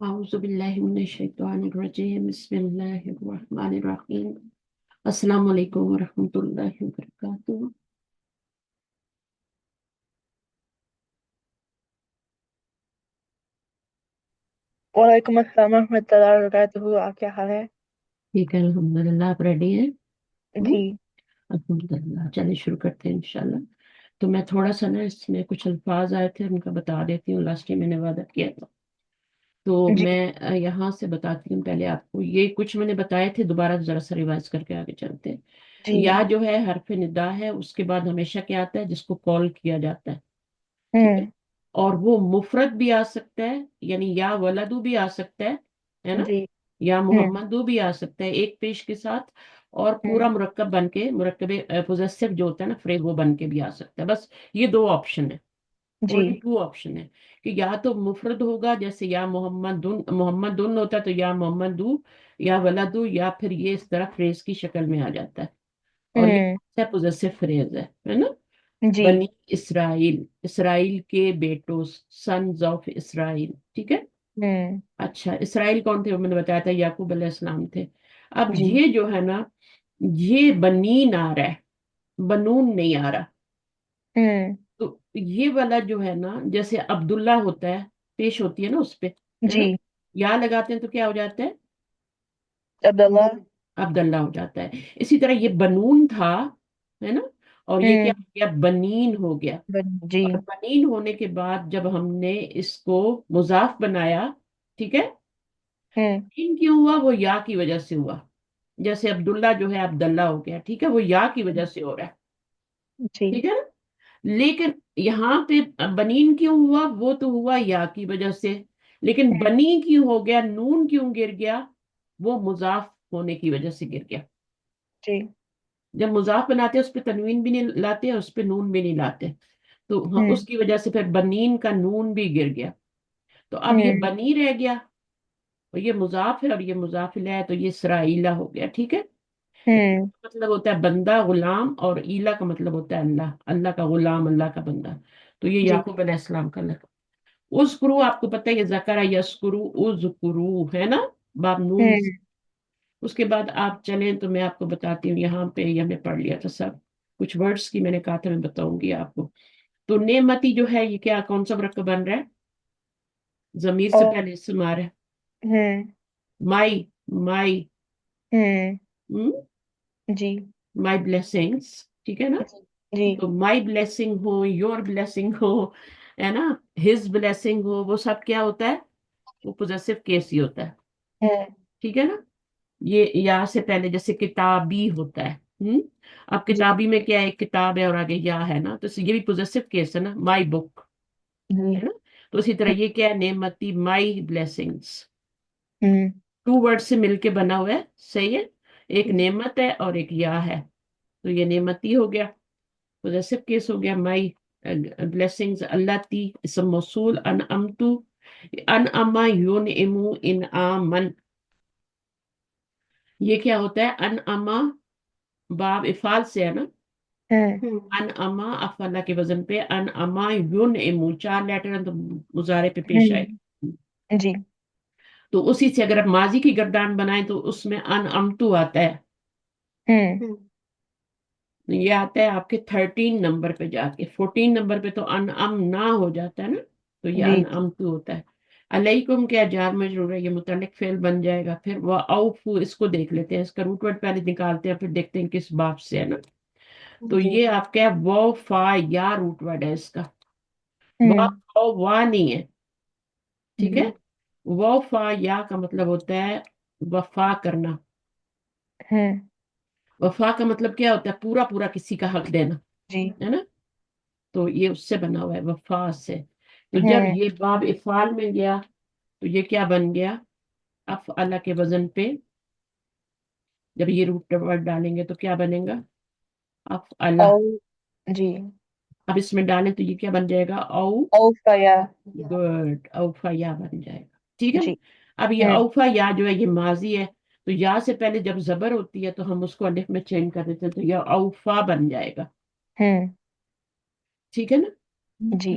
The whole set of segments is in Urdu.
أعوذ بالله من الشيطان الرجيم بسم الله الرحمن الرحيم السلام علیکم ورحمۃ اللہ وبرکاتہ۔ وعلیکم السلام ورحمۃ اللہ وبرکاتہ۔ آپ کیا حال ہے؟ ٹھیک ہے الحمد للہ، آپ ریڈی ہیں؟ جی الحمد للہ، چلیے شروع کرتے ہیں انشاءاللہ۔ تو میں تھوڑا سا نا اس میں کچھ الفاظ آئے تھے ان کا بتا دیتی ہوں، لاسٹ ٹائم میں نے وعدہ کیا تھا تو جی میں یہاں سے بتاتی ہوں پہلے آپ کو۔ یہ کچھ میں نے بتائے تھے، دوبارہ ذرا سا ریوائز کر کے آگے چلتے ہیں۔ جی یا جو ہے حرف ندا ہے، اس کے بعد ہمیشہ کیا آتا ہے؟ جس کو کال کیا جاتا ہے، ٹھیک ہے؟ ہوں اور وہ مفرد بھی آ سکتا ہے، یعنی یا ولدو بھی آ سکتا ہے نا؟ جی یا ہوں محمدو بھی آ سکتا ہے ایک پیش کے ساتھ، اور ہوں پورا مرکب بن کے، مرکب پوزیسو جو ہوتا ہے نا فریز، وہ بن کے بھی آ سکتا ہے۔ بس یہ دو آپشن ہے، جی اونلی ٹو آپشن ہے کہ یا تو مفرد ہوگا، جیسے یا محمد ہوتا ہے تو یا محمدو، یا ولدو، یا پھر یہ اس طرح فریز کی شکل میں آ جاتا ہے، اور ہوں یہ پوزیسو فریز ہے نا؟ جی بنی اسرائیل، اسرائیل کے بیٹوں، سنز آف اسرائیل، ٹھیک ہے؟ ہوں اچھا، اسرائیل کون تھے؟ وہ میں نے بتایا تھا یعقوب علیہ السلام تھے۔ اب جی یہ جو ہے نا، یہ بنین آ رہا ہے، بنون نہیں آ رہا۔ ہوں تو یہ والا جو ہے نا، جیسے عبداللہ ہوتا ہے، پیش ہوتی ہے نا اس پہ، ہے نا؟ جی یا لگاتے ہیں تو کیا ہو جاتا ہے؟ عبداللہ عبداللہ ہو جاتا ہے۔ اسی طرح یہ بنون تھا، ہے نا؟ اور یہ کیا ہوں ہو گیا؟ بنین ہو گیا۔ جی اور بنین ہونے کے بعد جب ہم نے اس کو مضاف بنایا، ٹھیک ہے؟ ہوں بنین کیوں ہوا؟ وہ یا کی وجہ سے ہوا۔ جیسے عبداللہ جو ہے عبداللہ ہو گیا، ٹھیک ہے؟ وہ یا کی وجہ سے ہو رہا ہے، جی ٹھیک ہے نا؟ لیکن یہاں پہ بنین کیوں ہوا؟ وہ تو ہوا یا کی وجہ سے، لیکن ہوں بنی کیوں ہو گیا؟ نون کیوں گر گیا؟ وہ مضاف ہونے کی وجہ سے گر گیا۔ جی جب مضاف بناتے ہیں اس پہ تنوین بھی نہیں لاتے، اور اس پہ نون بھی نہیں لاتے، تو ہوں اس کی وجہ سے پھر بنین کا نون بھی گر گیا۔ تو اب یہ ہوں بنی رہ گیا، اور یہ مضاف ہے اور یہ مضاف الیہ ہے، تو یہ اسرائیلہ ہو گیا، ٹھیک ہے؟ ہوں مطلب ہوتا ہے بندہ، غلام، اور ایلا کا مطلب ہوتا ہے اللہ، اللہ کا غلام، اللہ کا بندہ۔ تو یہ جی یعقوب علیہ السلام کا لقب۔ اذکرو، آپ کو پتہ ہے یہ ذکر یذکرو، اذکرو ہے نا، باب نون۔ ہوں اس کے بعد آپ چلیں تو میں آپ کو بتاتی ہوں، یہاں پہ یہ ہمیں پڑھ لیا تھا سب کچھ ورڈز کی، میں نے کہا تھا میں بتاؤں گی آپ کو۔ تو نعمتی جو ہے، یہ کیا کون سا مرکب بن رہا ہے؟ ضمیر سے او پہلے اسم آ رہا ہے، ہوں مائی، مائی، ہوں جی مائی بلیسنگس، ٹھیک ہے نا؟ جی جی تو مائی بلیسنگ ہو، یور بلیسنگ ہو، ہے نا؟ ہز بلیسنگ ہو، وہ سب کیا ہوتا ہے؟ وہ پوزیسو کیس ہی ہوتا ہے، ہوں ٹھیک ہے نا؟ یہ یا سے پہلے جیسے کتابی ہوتا ہے، اب جی کتابی میں کیا ہے؟ ایک کتاب ہے اور آگے یا ہے نا، تو یہ بھی پوزیسو کیس ہے نا، مائی بک، جی ہے نا؟ تو اسی طرح یہ کیا ہے؟ نعمتی، مائی بلیسنگس، ہوں ٹو ورڈ سے مل کے بنا ہوا ہے، صحیح ہے؟ ایک نعمت ہے اور ایک یا ہے، تو یہ نعمتی ہو گیا، پوزیسو کیس ہو گیا، مائی بلیسنگز، اللہ تی اسم موصول، انعمتو، انعما یونعمو انعامن، یہ کیا ہوتا ہے؟ انعما باب افعال سے ہے نا، ہوں انعما افعال کے وزن پہ، انعما یونعمو، چار لیٹر ہیں تو مضارع پہ پیش آئے، ہوں جی تو اسی سے اگر آپ ماضی کی گردان بنائیں تو اس میں انعمتو آتا ہے، ہوں یہ آتا ہے آپ کے 13 نمبر پہ جا کے، 14 نمبر پہ تو انعم نہ ہو جاتا ہے نا، تو یہ جی انعمتو ہوتا ہے۔ علیکم کیا جار مجرور ہے، یہ متعلق فعل بن جائے گا۔ پھر وہ اوفو، اس کو دیکھ لیتے ہیں، اس کا روٹ ورڈ پہلے نکالتے ہیں، پھر دیکھتے ہیں کس باب سے ہے نا۔ تو جی یہ آپ کیا ہے؟ وہ فا یا روٹ ورڈ ہے اس کا، وا ہوں او وا نہیں ہے، ٹھیک جی ہے؟ وہ فا یا کا مطلب ہوتا ہے وفا کرنا۔ ہوں وفا کا مطلب کیا ہوتا ہے؟ پورا پورا کسی کا حق دینا، جی ہے نا؟ تو یہ اس سے بنا ہوا ہے، وفا سے۔ تو جب ہوں یہ باب افعال میں گیا تو یہ کیا بن گیا؟ افعل کے وزن پہ جب یہ روٹ ورڈ ڈالیں گے تو کیا بنے گا؟ افعل۔ او جی اب اس میں ڈالیں تو یہ کیا بن جائے گا؟ او، اوفا یا گڈ، اوفا یا بن جائے گا، ٹھیک ہے نا؟ جی اب یہ ہوں اوفا یا جو ہے یہ ماضی ہے، تو یا سے پہلے جب زبر ہوتی ہے تو ہم اس کو الف میں چینج کر دیتے ہیں، تو یہ اوفا بن جائے گا، ہوں ٹھیک ہے نا؟ جی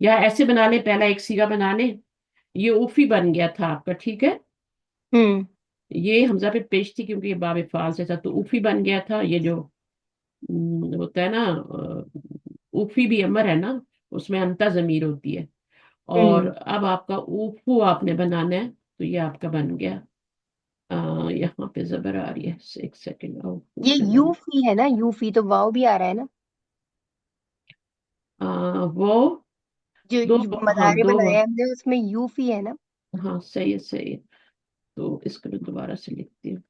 یا ایسے بنا لیں، پہلا ایک سیگا بنا لیں. یہ اوفی بن گیا تھا آپ کا، ٹھیک ہے. ہوں یہ حمزہ پہ پیش تھی کیونکہ یہ باب فعال سے تھا، تو اوفی بن گیا تھا. یہ جو ہوتا ہے نا اوفی بھی امر ہے نا، اس میں انتا ضمیر ہوتی ہے. اور ہوں اب آپ کا اوفو آپ نے بنانا ہے، تو یہ آپ کا بن گیا. یہاں پہ زبر آ رہی ہے، ایک سیکنڈ. اوفو یہ سے یو بن فی ہے نا، یو فی تو واؤ بھی آ رہا ہے نا. وہ جو دو. ہاں مدارے دو بنائے ہیں ہم نے اس میں یو فی ہے نا. ہاں صحیح ہے صحیح ہے. تو اس کو میں دوبارہ سے لکھتی ہوں.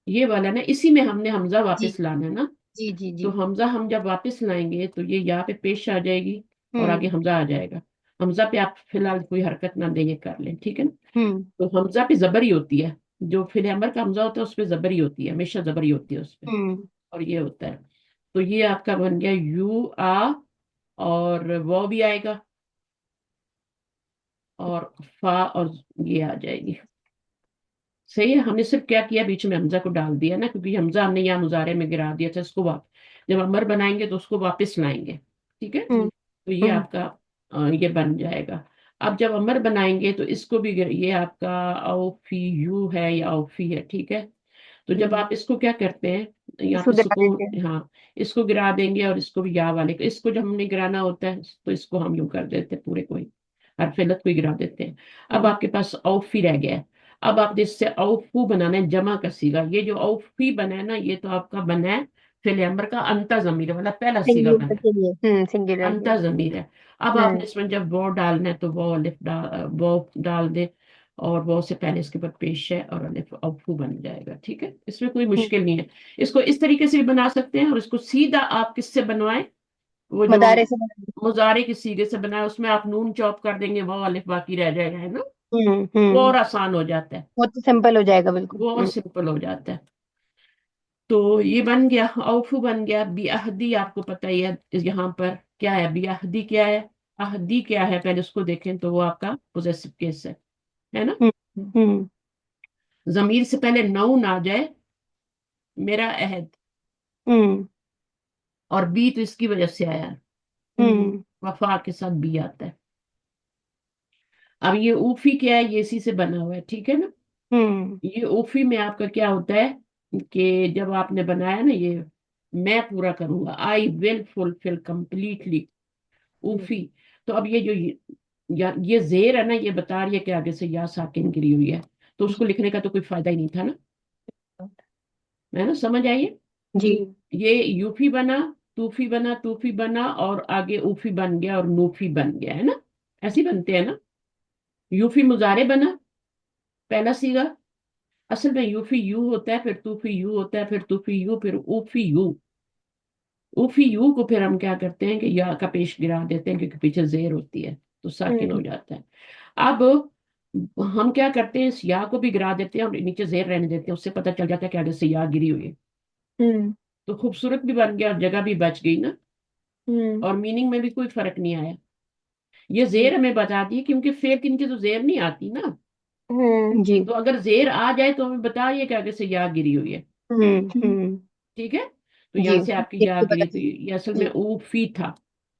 یہ والا نا، اسی میں ہم نے حمزہ جی واپس لانا ہے نا. جی جی تو جی. حمزہ ہم جب واپس لائیں گے تو یہ یہاں پہ پیش آ جائے گی، اور ہوں آگے حمزہ آ جائے گا. حمزہ پہ آپ فی الحال کوئی حرکت نہ دیں، یہ کر لیں، ٹھیک ہے نا. ہوں تو حمزہ پہ زبر ہی ہوتی ہے. جو فی الامر کا حمزہ ہوتا ہے اس پہ زبر ہی ہوتی ہے، ہمیشہ زبر ہی ہوتی ہے اس پہ. ہوں اور یہ ہوتا ہے. تو یہ آپ کا بن گیا یو آ، اور وہ بھی آئے گا، اور فا، اور یہ آ جائے گی. صحیح ہے. ہم نے صرف کیا کیا، بیچ میں حمزہ کو ڈال دیا نا، کیونکہ حمزہ ہم نے یہاں مضارع میں گرا دیا تھا. اس کو جب امر بنائیں گے تو اس کو واپس لائیں گے، ٹھیک ہے. ہوں تو یہ ہوں آپ کا یہ بن جائے گا. اب جب امر بنائیں گے تو اس کو بھی یہ آپ کا اوفی یو ہے یا اوفی ہے، ٹھیک ہے. تو جب ہوں. آپ اس کو کیا کرتے ہیں، یہاں اس کو پہ گرا سکون، دیتے ہیں. ہاں اس کو گرا دیں گے، اور اس کو بھی یا والے کو، اس کو جب ہم نے گرانا ہوتا ہے تو اس کو ہم یوں کر دیتے ہیں، پورے کوئی حرف علت کو ہی گرا دیتے ہیں. اب ہوں آپ کے پاس اوفی رہ گیا ہے. اب آپ نے اس سے اوفو بنانا ہے، جمع کا سیگا. یہ جو اوفی بنا ہے نا، یہ تو آپ کا بنا ہے فعل امر کا انتا ضمیر والا پہلا سیگا سنگولر بنا ہے، کے لیے. سنگولر کے انتا لیے. ضمیر ہے. اب آپ نے ہوں اس میں جب وہ ڈالنا ہے تو وہ الف وہ ڈال دے، اور وہ سے پہلے اس کے بعد پیش ہے اور الف اوفو بن جائے گا، ٹھیک ہے. اس میں کوئی ہوں. مشکل نہیں ہے. اس کو اس طریقے سے بھی بنا سکتے ہیں، اور اس کو سیدھا آپ کس سے بنوائیں، وہ جو مدارے سے مضارع کے سیگے سے بنائے، اس میں آپ نون چاپ کر دیں گے، وہ الف باقی رہ جائے گا، ہے نا. وہ ہوں. اور آسان ہو جاتا ہے، وہ تو سمپل ہو جائے گا بالکل. وہ اور سمپل ہو جاتا ہے. تو یہ بن گیا، اوفو بن گیا. بی عہدی آپ کو پتہ ہی ہے یہاں پر کیا ہے. بی عہدی کیا ہے، عہدی کیا ہے، پہلے اس کو دیکھیں. تو وہ آپ کا پوزیسو کیس ہے نا. ہوں ہوں ضمیر سے پہلے نون آ جائے، میرا عہد، ہوں اور بی تو اس کی وجہ سے آیا، ہوں وفا کے ساتھ بی آتا ہے. اب یہ اوفی کیا ہے، یہ اسی سے بنا ہوا ہے، ٹھیک ہے نا. ہوں یہ اوفی میں آپ کا کیا ہوتا ہے کہ جب آپ نے بنایا نا، یہ میں پورا کروں گا، آئی ول فلفل کمپلیٹلی اوفی. تو اب یہ جو یہ زیر ہے نا، یہ بتا رہی ہے کہ آگے سے یا ساکن گری ہوئی ہے، تو اس کو لکھنے کا تو کوئی فائدہ ہی نہیں تھا نا، ہے نا. سمجھ آئیے. جی. یہ یوفی بنا، توفی بنا، توفی بنا، اور آگے اوفی بن گیا، اور نوفی بن گیا، ہے نا. ایسے ہی بنتے ہیں نا. یوفی مضارع بنا، پہلا سیگا. اصل میں یوفی یو ہوتا ہے، پھر توفی یو ہوتا ہے، پھر توفی یو، پھر اوفی یو. اوفی یو کو پھر ہم کیا کرتے ہیں کہ یا کا پیش گرا دیتے ہیں، کیونکہ پیچھے زیر ہوتی ہے تو ساکن ہو جاتا ہے. اب ہم کیا کرتے ہیں، اس یا کو بھی گرا دیتے ہیں اور نیچے زیر رہنے دیتے ہیں، اس سے پتہ چل جاتا ہے کہ آگے سے یا گری ہوئی ہے. ہوں تو خوبصورت بھی بن گیا اور جگہ بھی بچ گئی نا، ہوں اور میننگ میں بھی کوئی فرق نہیں آیا. یہ زیر ہمیں بتا دی کیونکہ فعل کے نیچے تو زیر نہیں آتی نا. جی. تو اگر زیر آ جائے تو ہمیں بتائیے کہ آگے سے یا گری ہوئی ہے، ہوں ٹھیک ہے. تو جی. یہاں سے آپ کی دیکھ یا کے پتا گری، تو چلا. یہ اصل جی. میں اوفی تھا.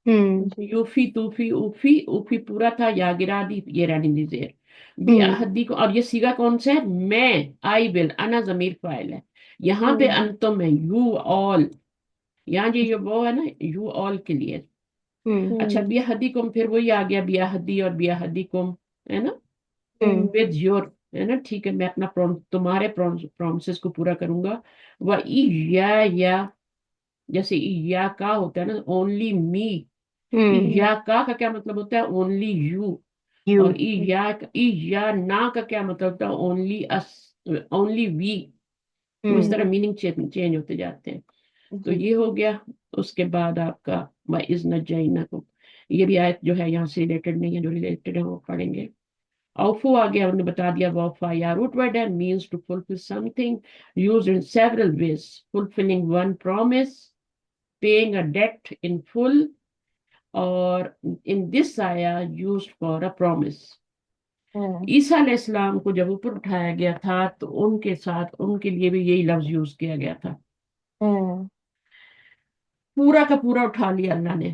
ہوں یوفی توفی اوفی، اوفی پورا تھا، یا گرا دی، یہ رہنے دی زیر. بی ہوں احدی کو، اور یہ سیگا کون سا ہے، میں، آئی ول، انا ضمیر فاعل ہے. یہاں پہ ہوں انتم ہے، یو آل. یہاں جو یہ وہ ہے نا، یو آل کے لیے. ہوں اچھا بی حدی کم، پھر وہی آ گیا بی حدی اور بی حدی کم، ہے نا. ہوں ود یور، ہے نا. ٹھیک ہے، میں اپنا تمہارے پرومسز کو پورا کروں گا. وہ یا جیسے یا کا ہوتا ہے نا، اونلی می. ہوں یا کا کیا مطلب ہوتا ہے، اونلی یو. یو. اور یا نا کا کیا مطلب ہوتا ہے، اونلی اس، اونلی وی. تو اس ہوں طرح میننگ چینج ہوتے جاتے ہیں. تو جی. یہ ہو گیا. اس کے بعد آپ کا وَإِذْ نَجَّيْنَاكُمْ، یہ بھی آیت جو ہے یہاں سے ریلیٹڈ نہیں ہے، جو ریلیٹڈ ہے وہ پڑھیں گے. اوفو آ گیا، انہوں نے بتا دیا. وفا یا روٹ ورڈ ہے، means to fulfill something used in several ways: fulfilling one promise, paying a debt in full, اور in this ayah used for a promise. ہوں عیسیٰ علیہ السلام کو جب اوپر اٹھایا گیا تھا تو ان کے ساتھ ان کے لیے بھی یہی لفظ یوز کیا گیا تھا. ہوں پورا کا پورا اٹھا لیا اللہ نے.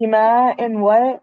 Hima and what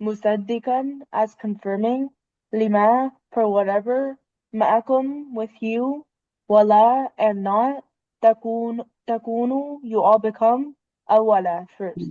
Musaddiqan as confirming Lima for whatever Ma'akum with you Wala and not Takunu you all become Awala first.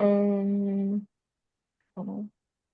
um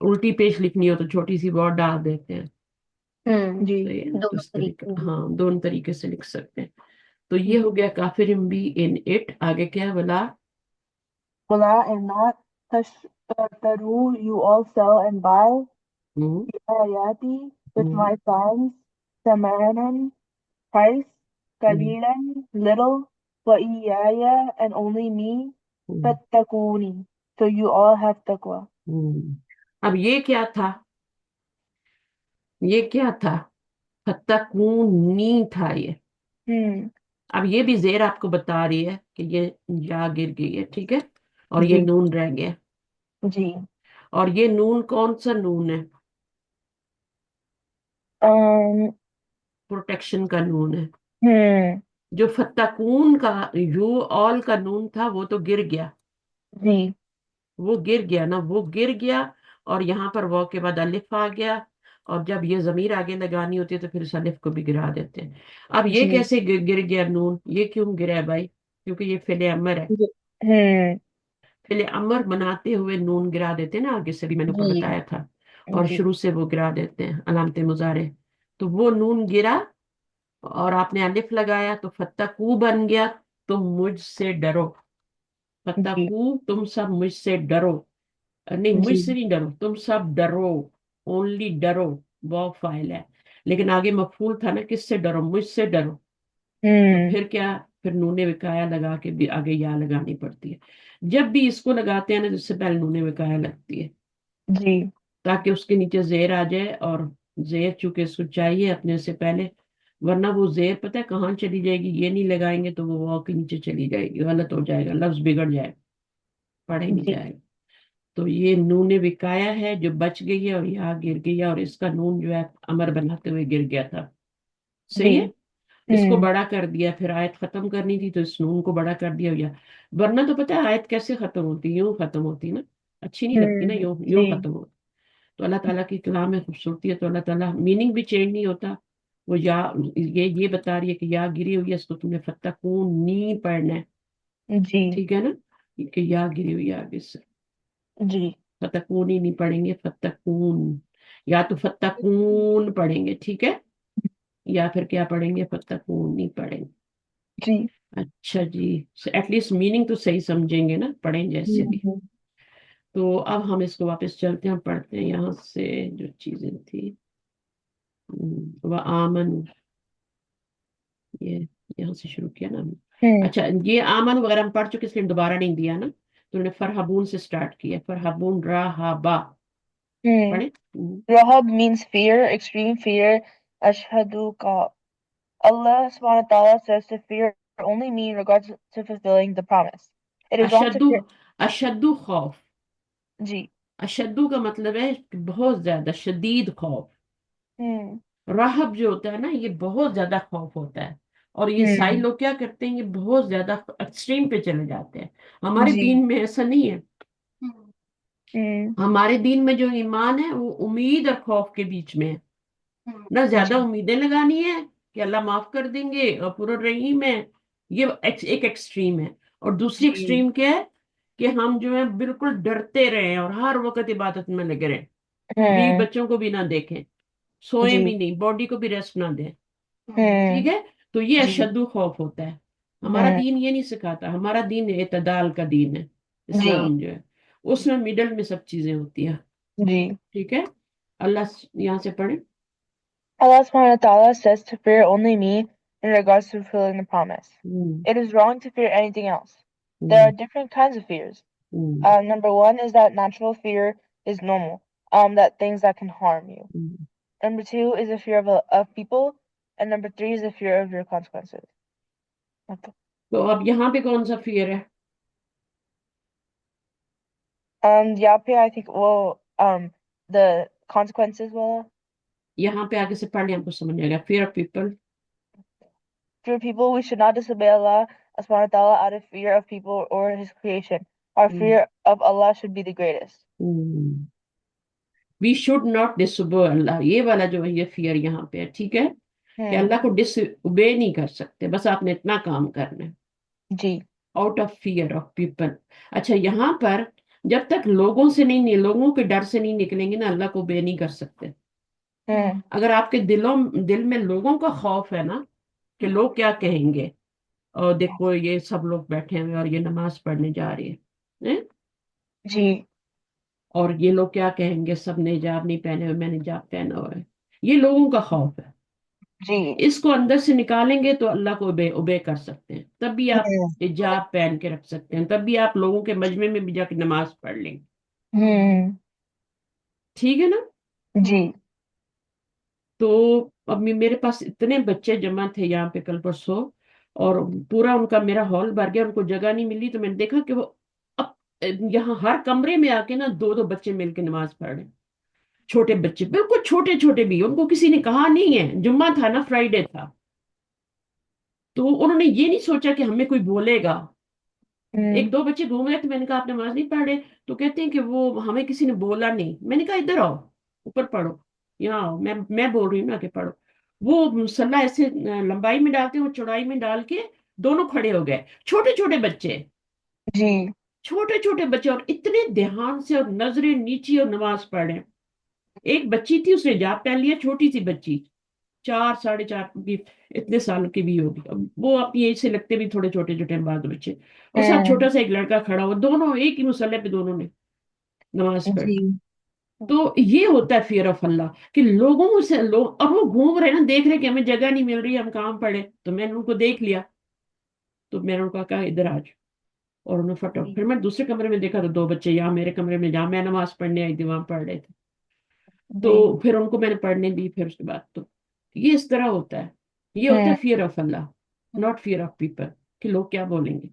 الٹی پیش لکھنی ہو تو چھوٹی سی وارڈ ڈال دیتے ہیں. جی صحیح ہے نا؟ تو دونوں اس طریقے طریقے ہاں دونوں طریقے سے لکھ سکتے ہیں. تو یہ ہو گیا کافرم بھی ان اٹ. آگے کیا ولا ولا and not تشتروا, you all sell and buy ہوں بآياتي with ہوں my signs ثمنا price ہوں قليلا little وإياي and only me ہوں فاتقوني, so you all have taqwa. ہوں. اب یہ کیا تھا؟ یہ کیا تھا؟ فتقونی تھا یہ. ہوں اب یہ بھی زیر آپ کو بتا رہی ہے کہ یہ یا گر گئی ہے. ٹھیک ہے. اور یہ جی نون رہ گیا. جی اور یہ نون کون سا نون ہے؟ um پروٹیکشن کا نون ہے. ہوں جو فتقون کا یو آل کا نون تھا وہ تو گر گیا. جی وہ گر گیا نا، وہ گر گیا. اور یہاں پر واو کے بعد الف آ گیا. اور جب یہ ضمیر آگے لگانی ہوتی ہے تو پھر اس الف کو بھی گرا دیتے ہیں. اب یہ جی کیسے گر گیا نون؟ یہ کیوں گرا ہے بھائی؟ کیونکہ یہ فعل امر ہے. جی ہوں فعل امر بناتے ہوئے نون گرا دیتے ہیں نا، آگے سے بھی میں نے اوپر جی بتایا تھا. اور جی شروع سے وہ گرا دیتے ہیں علامت مضارع. تو وہ نون گرا اور آپ نے الف لگایا تو فتقو بن گیا. تم مجھ سے ڈرو. جی فتقو تم سب مجھ سے ڈرو. نہیں مجھ جی سے نہیں ڈرو، تم سب ڈرو. اونلی ڈرو وہ فائل ہے. لیکن آگے مفعول تھا نا، کس سے ڈرو؟ مجھ سے ڈرو. تو ہوں پھر کیا؟ پھر نون وقایا لگا کے بھی آگے یا لگانی پڑتی ہے. جب بھی اس کو لگاتے ہیں نا، جس سے پہلے نون وقایا لگتی ہے جی تاکہ اس کے نیچے زیر آ جائے. اور زیر چونکہ اس کو چاہیے اپنے سے پہلے، ورنہ وہ زیر پتہ ہے کہاں چلی جائے گی. یہ نہیں لگائیں گے تو وہ واو کے نیچے چلی جائے گی، غلط ہو جائے گا، لفظ بگڑ جائے گا، پڑھا ہی نہیں جی جائے گا. تو یہ نون وقایا ہے جو بچ گئی ہے، اور یہاں گر گئی ہے. اور اس کا نون جو ہے امر بناتے ہوئے گر گیا تھا. جی صحیح ہے. اس کو ہوں بڑا کر دیا، پھر آیت ختم کرنی تھی تو اس نون کو بڑا کر دیا. یا ورنہ تو پتہ ہے آیت کیسے ختم ہوتی؟ یوں ختم ہوتی نا، اچھی نہیں لگتی نا یوں جی یوں ختم ہوتی. تو اللہ تعالیٰ کی کلام میں خوبصورتی ہے. تو اللہ تعالیٰ میننگ بھی چینج نہیں ہوتا. وہ یا یہ بتا رہی ہے کہ یا گری ہوئی ہے، اس کو تم نے فتقون نی پڑھنا ہے. جی ٹھیک ہے نا، کہ یا گری ہوئی ہے آگے سے. جی فتقون ہی نہیں پڑھیں گے، فتقون. یا تو فتقون پڑھیں گے، ٹھیک ہے، یا پھر کیا پڑھیں گے؟ فتقون نہیں پڑھیں گے. جی اچھا جی. ایٹ لیسٹ میننگ تو صحیح سمجھیں گے نا، پڑھیں جیسے بھی. ہوں تو اب ہم اس کو واپس چلتے ہیں، پڑھتے ہیں یہاں سے جو چیزیں تھی. وآمن، یہ یہاں سے شروع کیا نا ہم نے. ہوں اچھا یہ آمن وغیرہ ہم پڑھ چکے، اس لیے دوبارہ نہیں دیا نا. تو انہوں نے فرحبون سے سٹارٹ کیا. فرحبون راہبا ہوں پڑھیں. Rahab means fear, extreme fear. Ashhadu ka. Allah subhanahu wa ta'ala says to fear only me in regards to fulfilling the promise. It is wrong to اشدو، fear. اشدو خوف. جی اشدو کا مطلب ہے کہ بہت زیادہ شدید خوف. ہوں راہب جو ہوتا ہے نا، یہ بہت زیادہ خوف ہوتا ہے. اور یہ سائی ہوں لوگ کیا کرتے ہیں؟ یہ بہت زیادہ ایکسٹریم پہ چلے جاتے ہیں. ہمارے جی دین میں ایسا نہیں ہے. ہوں ہمارے دین میں جو ایمان ہے وہ امید اور خوف کے بیچ میں ہے. نہ زیادہ جی امیدیں لگانی ہے کہ اللہ معاف کر دیں گے اور پورا رحیم ہے، یہ ایک ایکسٹریم ہے. اور دوسری جی ایکسٹریم کیا ہے؟ کہ ہم جو ہے بالکل ڈرتے رہیں اور ہر وقت عبادت میں لگے رہیں، بیوی ہوں بچوں کو بھی نہ دیکھیں، سوئیں جی بھی نہیں، باڈی کو بھی ریسٹ نہ دیں. ٹھیک ہوں ہے. تو یہ جی اشد خوف ہوتا ہے. ہمارا ہوں دین یہ نہیں سکھاتا. ہمارا دین اعتدال کا دین ہے. جی اسلام جو ہے اس میں مڈل میں سب چیزیں ہوتی ہیں. جی ٹھیک ہے. اللہ یہاں سے پڑھیں. Allah subhanahu wa ta'ala says to fear only me in regards to fulfilling the promise. ہوں It is wrong to fear anything else. There ہوں are different kinds of fears. ہوں Number one is that natural fear is normal. That things that can harm you. ہوں. Number two is the fear of people, and number three is the fear of your consequences. Okay. تو اب یہاں پہ کون سا فیئر ہے؟ Yeah, I think the consequences will یہاں پہ آگے سے پڑھ لیں، ہم کو سمجھ آئے گا. Fear of people. fear people. We should not disobey Allah subhanahu wa ta'ala out of fear of people or His creation. Our fear of Allah should be the greatest. We should not disobey Allah. یہ والا جو ہے یہ فیئر یہاں پہ ہے. ٹھیک ہے، کہ Hmm. اللہ کو ڈس اوبے نہیں کر سکتے، بس آپ نے اتنا کام کرنا ہے. جی out of fear of people. اچھا یہاں پر جب تک لوگوں سے نہیں لوگوں کے ڈر سے نہیں نکلیں گے نا اللہ کو بے نہیں کر سکتے. اگر آپ کے دل میں لوگوں کا خوف ہے نا کہ لوگ کیا کہیں گے، اور دیکھو یہ سب لوگ بیٹھے ہوئے اور یہ نماز پڑھنے جا رہی ہے، جی اور یہ لوگ کیا کہیں گے، سب نے حجاب نہیں پہنے ہوئے، میں نے حجاب پہنا ہوا ہے، یہ لوگوں کا خوف ہے. جی اس کو اندر سے نکالیں گے تو اللہ کو اوبے کر سکتے ہیں، تب بھی آپ حجاب پہن کے رکھ سکتے ہیں، تب بھی آپ لوگوں کے مجمع میں بھی جا کے نماز پڑھ لیں گے. ٹھیک ہے نا؟ جی تو اب میرے پاس اتنے بچے جمع تھے یہاں پہ کل پرسوں، اور پورا ان کا میرا ہال بھر گیا، ان کو جگہ نہیں ملی، تو میں نے دیکھا کہ وہ اب یہاں ہر کمرے میں آ کے نا دو دو بچے مل کے نماز پڑھ رہے ہیں. چھوٹے بچے بالکل چھوٹے چھوٹے بھی، ان کو کسی نے کہا نہیں ہے، جمعہ تھا نا، فرائیڈے تھا، تو انہوں نے یہ نہیں سوچا کہ ہمیں کوئی بولے گا. ایک دو بچے گھوم رہے تھے، میں نے کہا آپ نماز نہیں پڑھ رہے، تو کہتے ہیں کہ وہ ہمیں کسی نے بولا نہیں. میں نے کہا ادھر آؤ، اوپر پڑھو، یہاں آؤ، میں بول رہی ہوں نا کہ پڑھو. وہ مسلح ایسے لمبائی میں ڈالتے ہیں، وہ چوڑائی میں ڈال کے دونوں کھڑے ہو گئے، چھوٹے چھوٹے بچے، جی چھوٹے چھوٹے بچے، اور اتنے دھیان سے اور نظریں نیچی اور نماز پڑھ رہے ہیں. ایک بچی تھی، اس نے حجاب پہن لیا، چھوٹی سی بچی، 4 ساڑھے 4 کی، اتنے سال کی بھی ہوگی، اب وہ اپنی ایج سے لگتے بھی تھوڑے چھوٹے چھوٹے بعض بچے، اور ساتھ چھوٹا سا ایک لڑکا کھڑا ہوا، دونوں ایک ہی مسلح پہ دونوں نے نماز پڑھی. جی تو یہ ہوتا ہے فیئر آف اللہ، کہ لوگوں سے لوگ اب وہ گھوم رہے نا، دیکھ رہے کہ ہمیں جگہ نہیں مل رہی، ہم کہاں پڑے، تو میں نے ان کو دیکھ لیا، تو میں نے ان کو کہا ادھر آج، اور انہوں نے فٹو. پھر میں دوسرے کمرے میں دیکھا تو دو بچے یہاں میرے کمرے میں، جہاں میں نماز پڑھنے آئی تھی وہاں پڑھ رہے تھے. تو جی پھر ان کو میں نے پڑھنے دی. پھر اس کے بعد تو یہ اس طرح ہوتا ہے، یہ ہوتا ہے fear of Allah, not fair of people, کہ لوگ کیا بولیں گے.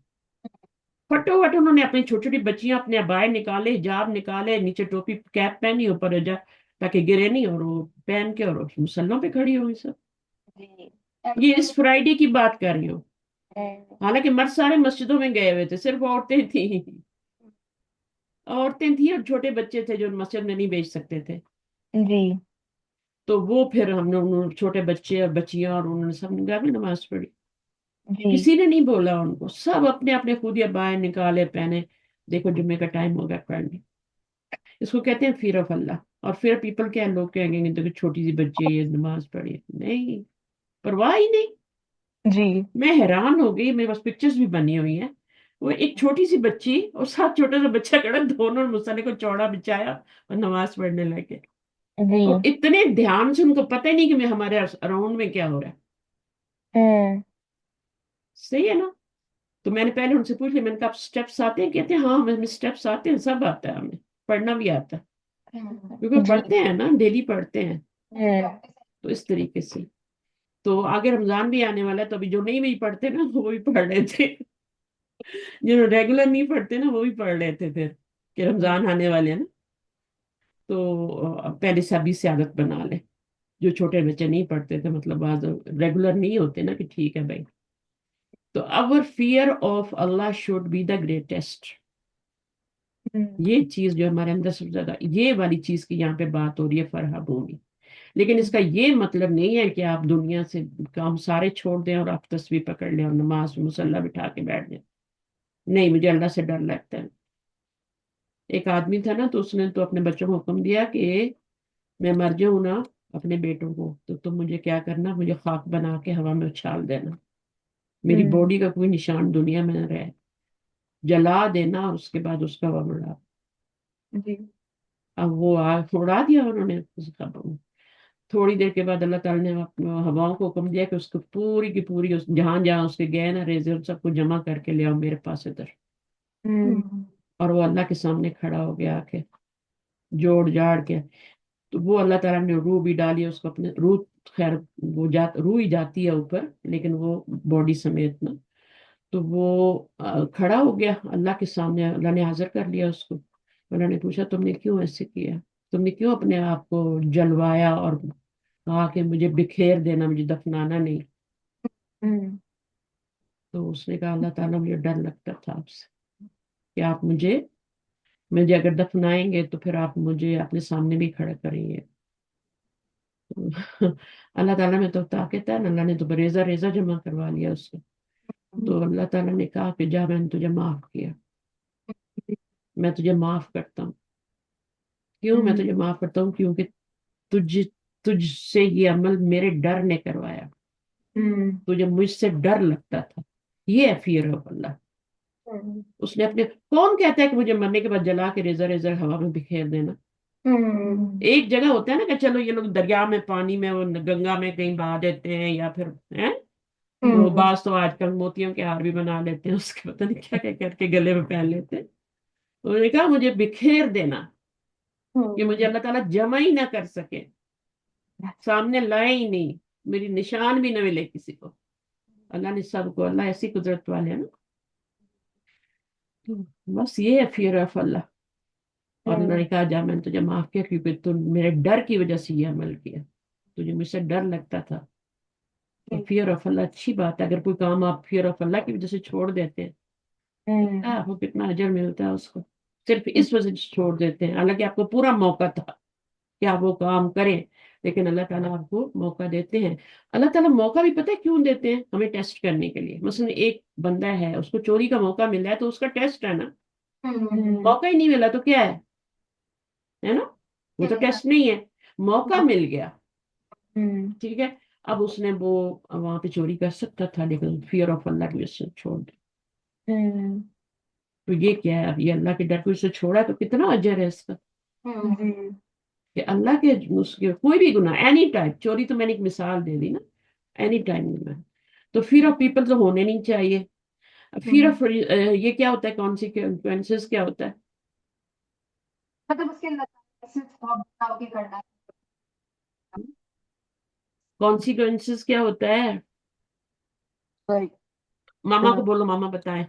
پھٹو وٹ انہوں نے اپنی چھوٹی چھوٹی بچیاں اپنے ابائے نکالے، حجاب نکالے، نیچے ٹوپی کیپ پہنی، اوپر حجاب تاکہ گرے نہیں، اور وہ پہن کے اور مسلوں پہ کھڑی ہوئی سب. جی یہ اس فرائیڈے کی بات کر رہی ہوں. حالانکہ مرد سارے مسجدوں میں گئے ہوئے تھے، صرف عورتیں تھیں، عورتیں تھیں اور چھوٹے بچے تھے جو مسجد میں نہیں بھیج سکتے تھے. جی تو وہ پھر ہم نے چھوٹے بچے اور بچیاں اور انہوں نے سب نے گھر میں نماز پڑھی. جی کسی نے نہیں بولا ان کو، سب اپنے اپنے خود یا باہر نکالے پہنے، دیکھو جمعے کا ٹائم ہو گیا پڑھنے. اس کو کہتے ہیں فیئر آف اللہ. اور فیئر پیپل کیا، لوگ کہیں گے دیکھو چھوٹی سی بچی ہے یہ نماز پڑھی، نہیں، پرواہ ہی نہیں. جی میں حیران ہو گئی، میرے پاس پکچرز بھی بنی ہوئی ہیں. وہ ایک چھوٹی سی بچی اور ساتھ چھوٹا سا بچہ کھڑا، دونوں مسئلے کو چوڑا بچایا اور نماز پڑھنے لگے. جی اور اتنے دھیان سے، ان کو پتہ ہی نہیں کہ میں ہمارے اراؤنڈ میں کیا ہو رہا ہے. صحیح ہے نا؟ تو میں نے پہلے ان سے پوچھ لیا، میں نے کہا آپ اسٹیپس آتے ہیں؟ کہتے ہیں ہاں ہمیں اسٹیپس آتے ہیں، سب آتا ہے ہمیں، پڑھنا بھی آتا ہے، کیونکہ جی پڑھتے ہیں نا، ڈیلی پڑھتے ہیں. تو اس طریقے سے تو آگے رمضان بھی آنے والا ہے، تو ابھی جو نہیں بھی پڑھتے نا وہ بھی پڑھ رہے تھے، جو ریگولر نہیں پڑھتے نا وہ بھی پڑھ رہے تھے پھر، کہ رمضان آنے والے ہیں نا، تو پہلے سے ابھی سے عادت بنا لیں. جو چھوٹے بچے نہیں پڑھتے تھے، مطلب ریگولر نہیں ہوتے نا، کہ ٹھیک ہے بھائی. تو our fear of Allah should be the greatest. یہ چیز جو ہمارے اندر سب سے زیادہ، یہ والی چیز کی یہاں پہ بات ہو رہی ہے فرحب ہوگی. لیکن اس کا یہ مطلب نہیں ہے کہ آپ دنیا سے کام سارے چھوڑ دیں اور آپ تسبیح پکڑ لیں اور نماز مصلی بٹھا کے بیٹھ جائیں. نہیں، مجھے اللہ سے ڈر لگتا ہے. ایک آدمی تھا نا، تو اس نے تو اپنے بچوں کو حکم دیا کہ میں مر جاؤں نا اپنے بیٹوں کو، تو تم مجھے کیا کرنا، مجھے خاک بنا کے ہوا میں اچھال دینا، میری باڈی کا کوئی نشان دنیا میں نہ رہے، جلا دینا، اور اس کے بعد اس کا اڑا. جی اب وہ اڑا دیا انہوں نے اس کا. تھوڑی دیر کے بعد اللہ تعالیٰ نے ہواؤں کو حکم دیا کہ اس کو پوری کی پوری، جہاں جہاں اس کے گئے نا ریزر، سب کو جمع کر کے لے آؤ میرے پاس ادھر. اور وہ اللہ کے سامنے کھڑا ہو گیا آ کے جوڑ جاڑ کے. تو وہ اللہ تعالیٰ نے روح بھی ڈالی اس کو اپنے، روح خیر وہ روح ہی جاتی ہے اوپر، لیکن وہ باڈی سمیت نا. تو وہ کھڑا ہو گیا اللہ کے سامنے، اللہ نے حاضر کر لیا اس کو. اللہ نے پوچھا تم نے کیوں ایسے کیا، تم نے کیوں اپنے آپ کو جلوایا اور کہا کہ مجھے بکھیر دینا، مجھے دفنانا نہیں. تو اس نے کہا اللہ تعالیٰ مجھے ڈر لگتا تھا آپ سے، کہ آپ مجھے اگر دفنائیں گے تو پھر آپ مجھے اپنے سامنے بھی کھڑا کریں گے. اللہ تعالیٰ میں تو طاقت ہے نا، اللہ نے تو ریزہ ریزہ جمع کروا لیا اس کو. تو اللہ تعالیٰ نے کہا کہ جا میں نے تجھے معاف کیا. میں تجھے معاف کرتا ہوں. کیوں میں تجھے معاف کرتا ہوں؟ کیونکہ تجھ سے یہ عمل میرے ڈر نے کروایا. تجھے مجھ سے ڈر لگتا تھا. یہ ہے فیئر آف اللہ. اس نے اپنے، کون کہتا ہے کہ مجھے مرنے کے بعد جلا کے ریزر ریزر ہوا میں بکھیر دینا؟ ایک جگہ ہوتا ہے نا کہ چلو یہ لوگ دریا میں، پانی میں، وہ گنگا میں کہیں بہا دیتے ہیں، یا پھر وہ بعض تو آج کل موتیوں کے ہار بھی بنا لیتے ہیں، اس کے پتہ نہیں کیا کیا کر کے گلے میں پہن لیتے ہیں. انہوں نے کہا مجھے بکھیر دینا کہ مجھے اللہ تعالیٰ جمع ہی نہ کر سکے، سامنے لائے ہی نہیں، میری نشان بھی نہ ملے کسی کو. اللہ نے سب کو، اللہ ایسی قدرت والے ہیں نا. بس یہ ہے فیئر آف اللہ. اور اللہ نے کہا جا میں نے تجھے معاف کیا کیونکہ تم میرے ڈر کی وجہ سے یہ عمل کیا، تجھے مجھ سے ڈر لگتا تھا. اور فیئر آف اللہ اچھی بات ہے. اگر کوئی کام آپ فیئر آف اللہ کی وجہ سے چھوڑ دیتے ہیں، آپ کو کتنا اجر ملتا ہے اس کو. صرف اس وجہ سے چھوڑ دیتے ہیں، حالانکہ آپ کو پورا موقع تھا کہ آپ وہ کام کریں، لیکن اللہ تعالیٰ آپ کو موقع دیتے ہیں. اللہ تعالیٰ موقع بھی پتہ ہے کیوں دیتے ہیں؟ ہمیں ٹیسٹ کرنے کے لیے. مثلا ایک بندہ ہے، اس کو چوری کا موقع ملا ہے تو اس کا ٹیسٹ ہے نا. موقع ہی نہیں ملا تو کیا ہے نا؟ وہ تو ٹیسٹ نہیں ہے، موقع مل گیا. ٹھیک ہے، اب اس نے وہ وہاں پہ چوری کر سکتا تھا، لیکن فیئر آف اللہ کی وجہ سے چھوڑ دیا. تو یہ کیا ہے؟ اب یہ اللہ کے ڈر کو سے چھوڑا تو کتنا اجر ہے اس کا. کہ اللہ کے اس کے کوئی بھی گناہ، اینی ٹائپ، چوری تو میں نے ایک مثال دے دی نا، اینی ٹائم گناہ. تو فیئر آف پیپل تو ہونے نہیں چاہیے. فیئر آف یہ کیا ہوتا ہے؟ کانسیکوینسز کیا ہوتا ہے؟ مطلب اس کے اندر کرنا کانسیکوینسز کیا ہوتا ہے؟ ماما کو بولو، ماما بتائیں.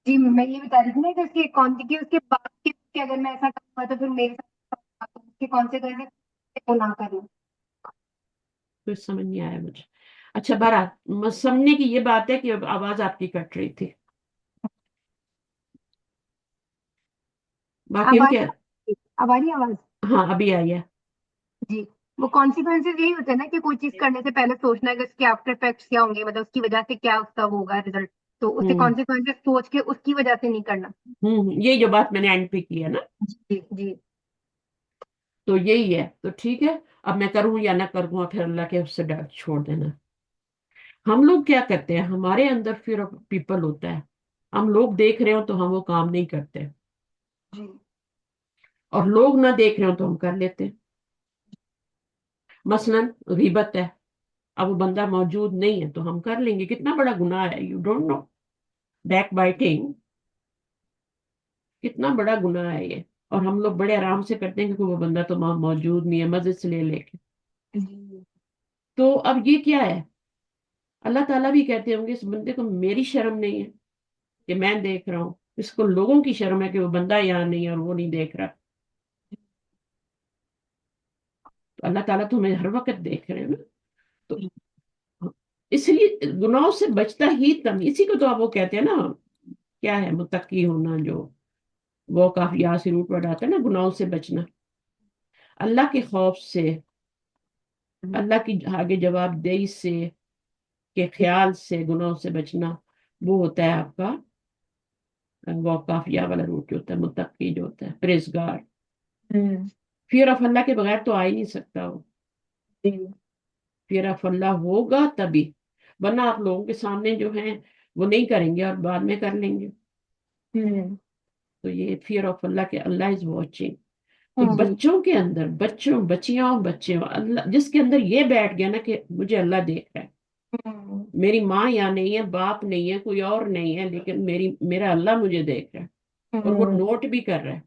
جی میں یہ بتا رہی تھی نا کہ اس کی کون سی، اس کے بعد کہ اگر میں ایسا کروں گا تو پھر میرے ساتھ اس کے کون سے نہ کروں. کچھ سمجھ نہیں آیا مجھے. اچھا بہرحال سمجھنے کی یہ بات ہے کہ آواز آپ کی کٹ رہی تھی. باقی ہم کیا؟ اب آ رہی آواز؟ ہاں ابھی آئی ہے. جی وہ کانسیکوینسز یہی ہوتے ہیں نا کہ کوئی چیز کرنے سے پہلے سوچنا ہے کہ اس کے آفٹر افیکٹس کیا ہوں گے، مطلب اس کی وجہ سے کیا اس کا ہوگا ریزلٹ. تو اس کے کانسیکوینسز سوچ کے اس کی وجہ سے نہیں کرنا. یہ جو بات میں نے اینڈ پہ کی ہے نا، جی جی تو یہی ہے. تو ٹھیک ہے، اب میں کروں یا نہ کروں، پھر اللہ کے اس سے ڈر چھوڑ دینا. ہم لوگ کیا کرتے ہیں؟ ہمارے اندر فیئر آف پیپل ہوتا ہے. ہم لوگ دیکھ رہے ہو تو ہم وہ کام نہیں کرتے، جی اور لوگ نہ دیکھ رہے ہو تو ہم کر لیتے. مثلا غیبت ہے، اب وہ بندہ موجود نہیں ہے تو ہم کر لیں گے. کتنا بڑا گناہ ہے، you don't know. Backbiting کتنا بڑا گناہ ہے یہ، اور ہم لوگ بڑے آرام سے کرتے ہیں کیونکہ وہ بندہ تو وہاں موجود نہیں ہے، مزے سے لے کے. تو اب یہ کیا ہے؟ اللہ تعالیٰ بھی کہتے ہوں گے اس بندے کو میری شرم نہیں ہے کہ میں دیکھ رہا ہوں، اس کو لوگوں کی شرم ہے کہ وہ بندہ یہاں نہیں ہے اور وہ نہیں دیکھ رہا. تو اللہ تعالیٰ تو ہمیں ہر وقت دیکھ رہے ہیں نا. تو اس لیے گناہوں سے بچتا ہی تم، اسی کو تو آپ وہ کہتے ہیں نا، کیا ہے متقی ہونا، جو وہ کافی یہاں سے روٹ ورڈ آتا ہے نا، گناہوں سے بچنا، اللہ کے خوف سے، اللہ کی آگے جواب دہی سے، کے خیال سے، گناہوں سے بچنا، وہ ہوتا ہے آپ کا وہ کافیہ والا روٹ جو ہوتا ہے، متقی جو ہوتا ہے، پرہیزگار. فیئر آف اللہ کے بغیر تو آ ہی نہیں سکتا وہ. فیئر آف اللہ ہوگا تبھی، ورنہ آپ لوگوں کے سامنے جو ہیں وہ نہیں کریں گے اور بعد میں کر لیں گے. تو یہ فیئر آف اللہ کے، اللہ از واچنگ. تو بچوں کے اندر، بچیوں اللہ جس کے اندر یہ بیٹھ گیا نا کہ مجھے اللہ دیکھ رہا ہے، میری ماں یا نہیں ہے، باپ نہیں ہے، کوئی اور نہیں ہے، لیکن میرا اللہ مجھے دیکھ رہا ہے اور وہ نوٹ بھی کر رہا ہے.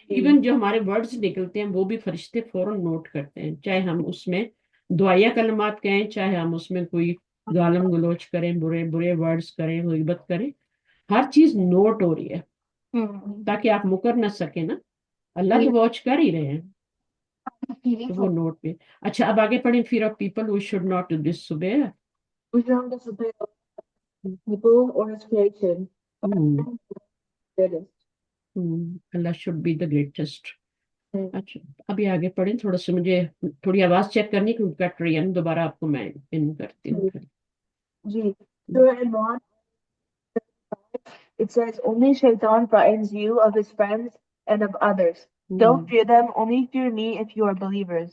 ایون جو ہمارے ورڈز نکلتے ہیں وہ بھی فرشتے فوراً نوٹ کرتے ہیں، چاہے ہم اس میں دعائیہ کلمات کہیں، چاہے ہم اس میں کوئی گالم گلوچ کریں، برے برے ورڈز کریں، غیبت کریں، ہر چیز نوٹ ہو رہی ہے تاکہ آپ مکر نہ سکیں نا. اللہ تو واچ کر ہی رہے ہیں، تو وہ نوٹ پہ. اچھا اب آگے پڑھیں. Fear of people we should not disobey. We don't disobey people or his creation. Allah should be the greatest. اچھا ابھی آگے پڑھیں. تھوڑا سا مجھے تھوڑی آواز چیک کرنی کیونکہ کٹ رہی ہے، دوبارہ آپ کو میں ان کرتی ہوں. جی. So in one it says, only Shaitan frightens you of his friends and of others. Don't fear them, only fear me if you are believers.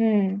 Hmm.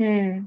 Hmm.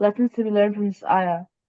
lessons to be learned from this ayah.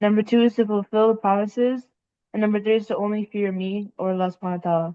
Number two is to fulfill the promises. And number three is to only fear me or Allah subhanahu wa ta'ala.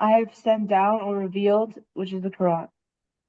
I have sent down or revealed, which is the Quran.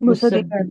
Musaddiqan.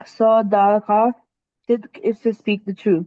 Sadaqah, Sidq is to speak the truth.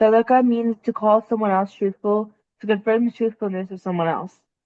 Sadaqah means to call someone else truthful, to confirm the truthfulness of someone else.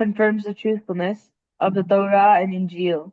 confirms the truthfulness of the Torah and Injil.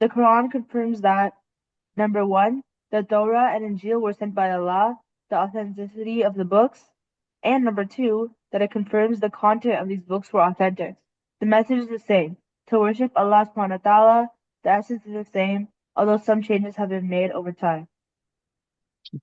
The Quran confirms that, number one, the Torah and Injil were sent by Allah, the authenticity of the books, and number two, that it confirms the content of these books were authentic. The message is the same, to worship Allah subhanahu wa ta'ala, the essence is the same, although some changes have been made over time.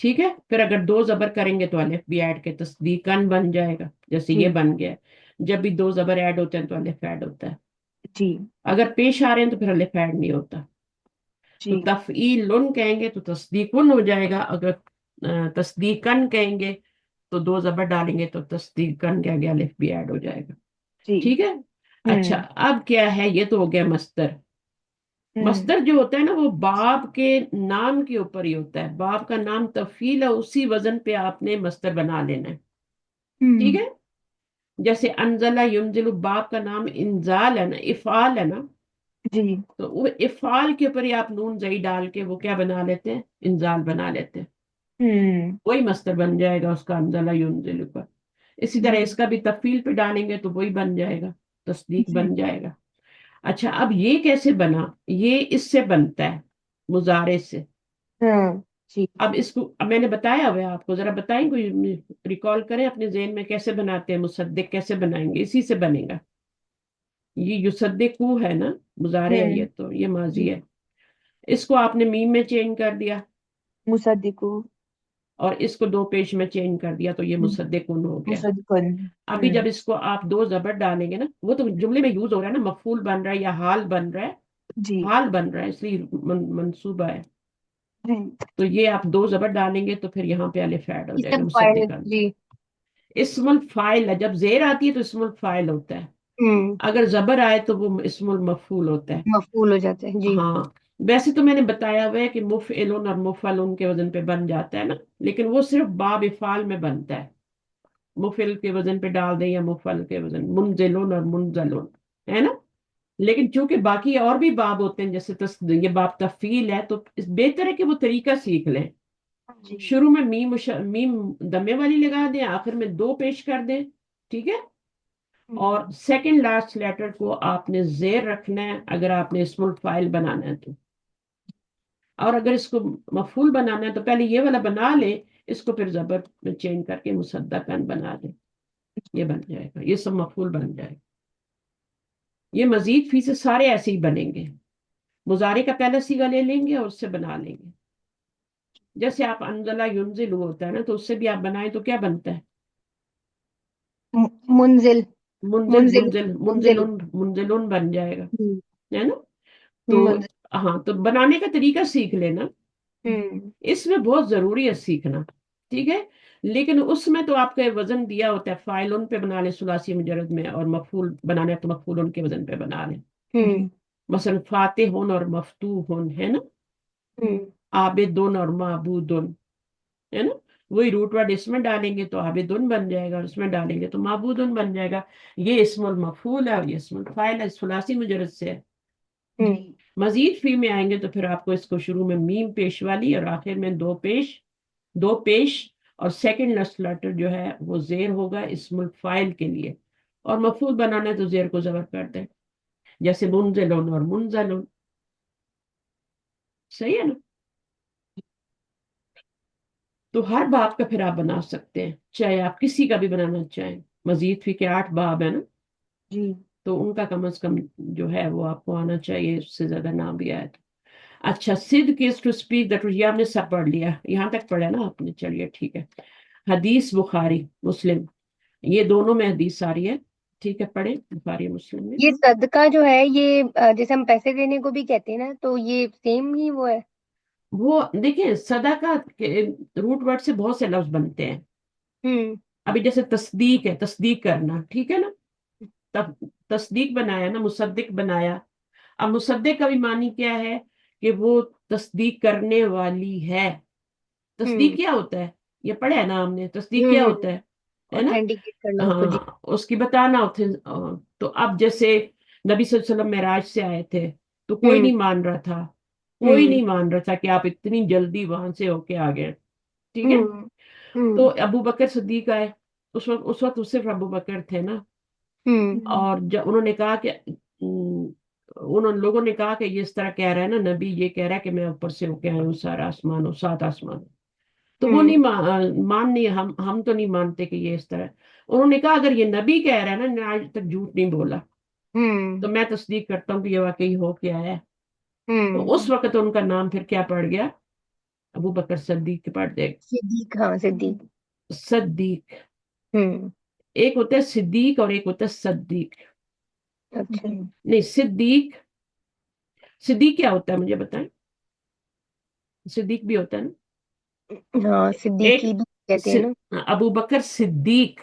ٹھیک ہے. پھر اگر دو زبر کریں گے تو الف بھی ایڈ کے تصدیقن بن جائے گا، جیسے جی یہ بن گیا. جب بھی دو زبر ایڈ ہوتے ہیں تو الف ایڈ ہوتا ہے. جی اگر پیش آ رہے ہیں تو پھر الف ایڈ نہیں ہوتا. تو جی تفعیلن کہیں گے تو تصدیقن ہو جائے گا. اگر تصدیقن کہیں گے تو دو زبر ڈالیں گے تو تصدیقن کے آگے الف بھی ایڈ ہو جائے گا. جی ٹھیک ہے. اچھا ہوں اب کیا ہے، یہ تو ہو گیا مصدر. ہوں مصدر جو ہوتا ہے نا وہ باب کے نام کے اوپر ہی ہوتا ہے. باب کا نام تفعیل ہے، اسی وزن پہ آپ نے مصدر بنا لینا ہے. ٹھیک ہوں ہے. جیسے انزلہ ینزل، باب کا نام انزال ہے نا، افعال ہے نا. جی تو وہ افعال کے اوپر ہی آپ نون زئی ڈال کے وہ کیا بنا لیتے ہیں، انزال بنا لیتے ہیں. ہوں وہی مصدر بن جائے گا اس کا، انزلہ ینزل پر. اسی جی طرح اس کا بھی تفعیل پہ ڈالیں گے تو وہی بن جائے گا، تصدیق جی بن جائے گا. اچھا اب یہ کیسے بنا، یہ اس سے بنتا ہے مضارع سے. ہاں جی اب اس کو اب میں نے بتایا ہوا ہے آپ کو، ذرا بتائیں، کوئی ریکال کریں اپنے ذہن میں کیسے بناتے ہیں. مصدق کیسے بنائیں گے، اسی سے بنے گا. یہ یصدقو ہے نا، مضارع ہے، یہ ہوں تو یہ جی ماضی ہے. اس کو آپ نے میم میں چینج کر دیا مصدقو اور اس کو دو پیش میں چینج کر دیا تو یہ ہوں مصدقون ہو گیا. مصدقن ابھی ہوں جب اس کو آپ دو زبر ڈالیں گے نا، وہ تو جملے میں یوز ہو رہا ہے نا، مفعول بن رہا ہے یا حال بن رہا ہے. جی حال بن رہا ہے اس لیے منصوبہ ہے. جی تو یہ آپ دو زبر ڈالیں گے تو پھر یہاں پہ الف ایڈ ہو جائے گا، اسم فاعل مصدقن. جی اسم الفاعل ہے، جب زیر آتی ہے تو اسم الفاعل ہوتا ہے. ہوں اگر زبر آئے تو وہ اسم المفعول ہوتا ہے. مفعول ہو جاتا ہے جی ہاں. ویسے تو میں نے بتایا ہوا ہے کہ مفعلن اور مفعلن کے وزن پہ بن جاتا ہے نا، لیکن وہ صرف باب افعال میں بنتا ہے. مفعل کے وزن پہ ڈال دیں یا مفعل کے وزن، منزلن اور منزلن، ہے نا. لیکن چونکہ باقی اور بھی باب ہوتے ہیں، جیسے یہ باب تفعیل ہے، تو بہتر ہے کہ وہ طریقہ سیکھ لیں. جی شروع میں میم دمے والی لگا دیں، آخر میں دو پیش کر دیں. ٹھیک ہے. اور سیکنڈ لاسٹ لیٹر کو آپ نے زیر رکھنا ہے اگر آپ نے اسم الفاعل بنانا ہے تو. اور اگر اس کو مفعول بنانا ہے تو پہلے یہ والا بنا لیں، اس کو پھر زبر میں چینج کر کے مصدقن بنا دیں. یہ بن جائے گا، یہ سب مفعول بن جائے گا. یہ مزید فی سے سارے ایسے ہی بنیں گے. مضارع کا پہلا صیغہ لے لیں گے اور اس سے بنا لیں گے. جیسے آپ انزلہ ینزل ہوتا ہے نا، تو اس سے بھی آپ بنائیں تو کیا بنتا ہے، منزل منزل منزل منزل منزل منزلن منزلن بن جائے گا، ہوں ہے نا. تو منزل ہاں، تو بنانے کا طریقہ سیکھ لینا. ہوں اس میں بہت ضروری ہے سیکھنا. ٹھیک ہے. لیکن اس میں تو آپ کا وزن دیا ہوتا ہے، فاعل ان پہ بنا لیں ثلاثی مجرد میں، اور مفعول بنانا ہے تو مفعول ان کے وزن پہ بنا لیں. ہوں مثلا فاتح اور مفتوح ہے نا، ہوں عابدن اور معبودن، ہے نا. وہی روٹ ورڈ اس میں ڈالیں گے تو عابدن بن جائے گا، اور اس میں ڈالیں گے تو معبودن بن جائے گا. یہ اسم المفعول ہے اور یہ اسم الفاعل ہے، ثلاثی مجرد سے ہے. ہوں مزید فی میں آئیں گے تو پھر آپ کو اس کو شروع میں میم پیش والی اور آخر میں دو پیش اور سیکنڈ لاسٹ لیٹر جو ہے وہ زیر ہوگا اسم الفاعل کے لیے. اور مفعول بنانا ہے تو زیر کو زبر کر دیں، جیسے منزلن اور منزلن. صحیح ہے نا. تو ہر باب کا پھر آپ بنا سکتے ہیں، چاہے آپ کسی کا بھی بنانا چاہیں. مزید فی کے 8 باب ہے نا، جی تو ان کا کم از کم جو ہے وہ آپ کو آنا چاہیے، اس سے زیادہ نہ بھی آئے تو. اچھا، صدق is to speak the truth، یہ آپ نے سب پڑھ لیا، یہاں تک پڑھا نا آپ نے. چلیے ٹھیک ہے. حدیث بخاری مسلم، یہ دونوں میں حدیث آ رہی ہے. ٹھیک ہے، پڑھیں بخاری مسلم میں. یہ صدقہ جو ہے یہ جیسے ہم پیسے دینے کو بھی کہتے ہیں نا، تو یہ سیم ہی وہ ہے. وہ دیکھیں صدقہ کے روٹ ورڈ سے بہت سے لفظ بنتے ہیں. ہوں ابھی جیسے تصدیق ہے، تصدیق کرنا، ٹھیک ہے نا. تب تصدیق بنایا نا، مصدق بنایا. اب مصدق کا بھی معنی کیا ہے کہ وہ تصدیق کرنے والی ہے. تصدیق ہوں کیا ہوتا ہے، یہ پڑھا ہے نا ہم نے، تصدیق کیا ہوتا ہے نا. اوتھینٹیکیٹ کرنا اس کو جی. ہاں، اس کی بتانا تو اب جیسے نبی صلی اللہ علیہ وسلم معراج سے آئے تھے تو کوئی ہوں نہیں مان رہا تھا، کوئی ہوں نہیں مان رہا تھا کہ آپ اتنی جلدی وہاں سے ہو کے آ گئے. ٹھیک ہے. ہوں ہوں تو ابو بکر صدیق آئے، اس وقت صرف ابو بکر تھے نا. ہوں اور جب انہوں نے کہا کہ لوگوں نے کہا کہ یہ اس طرح کہہ رہا ہے نا نبی، یہ کہہ رہا ہے کہ میں اوپر سے ہو کے آیا ہوں، سارا آسمان ہو، 7 آسمان. تو وہ ہوں نہیں مان نہیں، ہم تو نہیں مانتے کہ یہ اس طرح. انہوں نے کہا اگر یہ نبی کہہ رہا ہے نا، نے آج تک جھوٹ نہیں بولا، ہوں تو میں تصدیق کرتا ہوں کہ یہ واقعی ہو کے آیا ہے. تو ہوں اس وقت ان کا نام پھر کیا پڑ گیا، ابو بکر صدیق پڑھ دے. صدیق، ہاں صدیق. صدیق. ہوں. ایک ہوتا ہے صدیق اور ایک ہوتا ہے صدیق. اچھا. نہیں صدیق. صدیق کیا ہوتا ہے مجھے بتائیں. صدیق بھی ہوتا ہے نا. ہاں ایک صدیقی بھی کہتے ہیں نا. ابو بکر صدیق.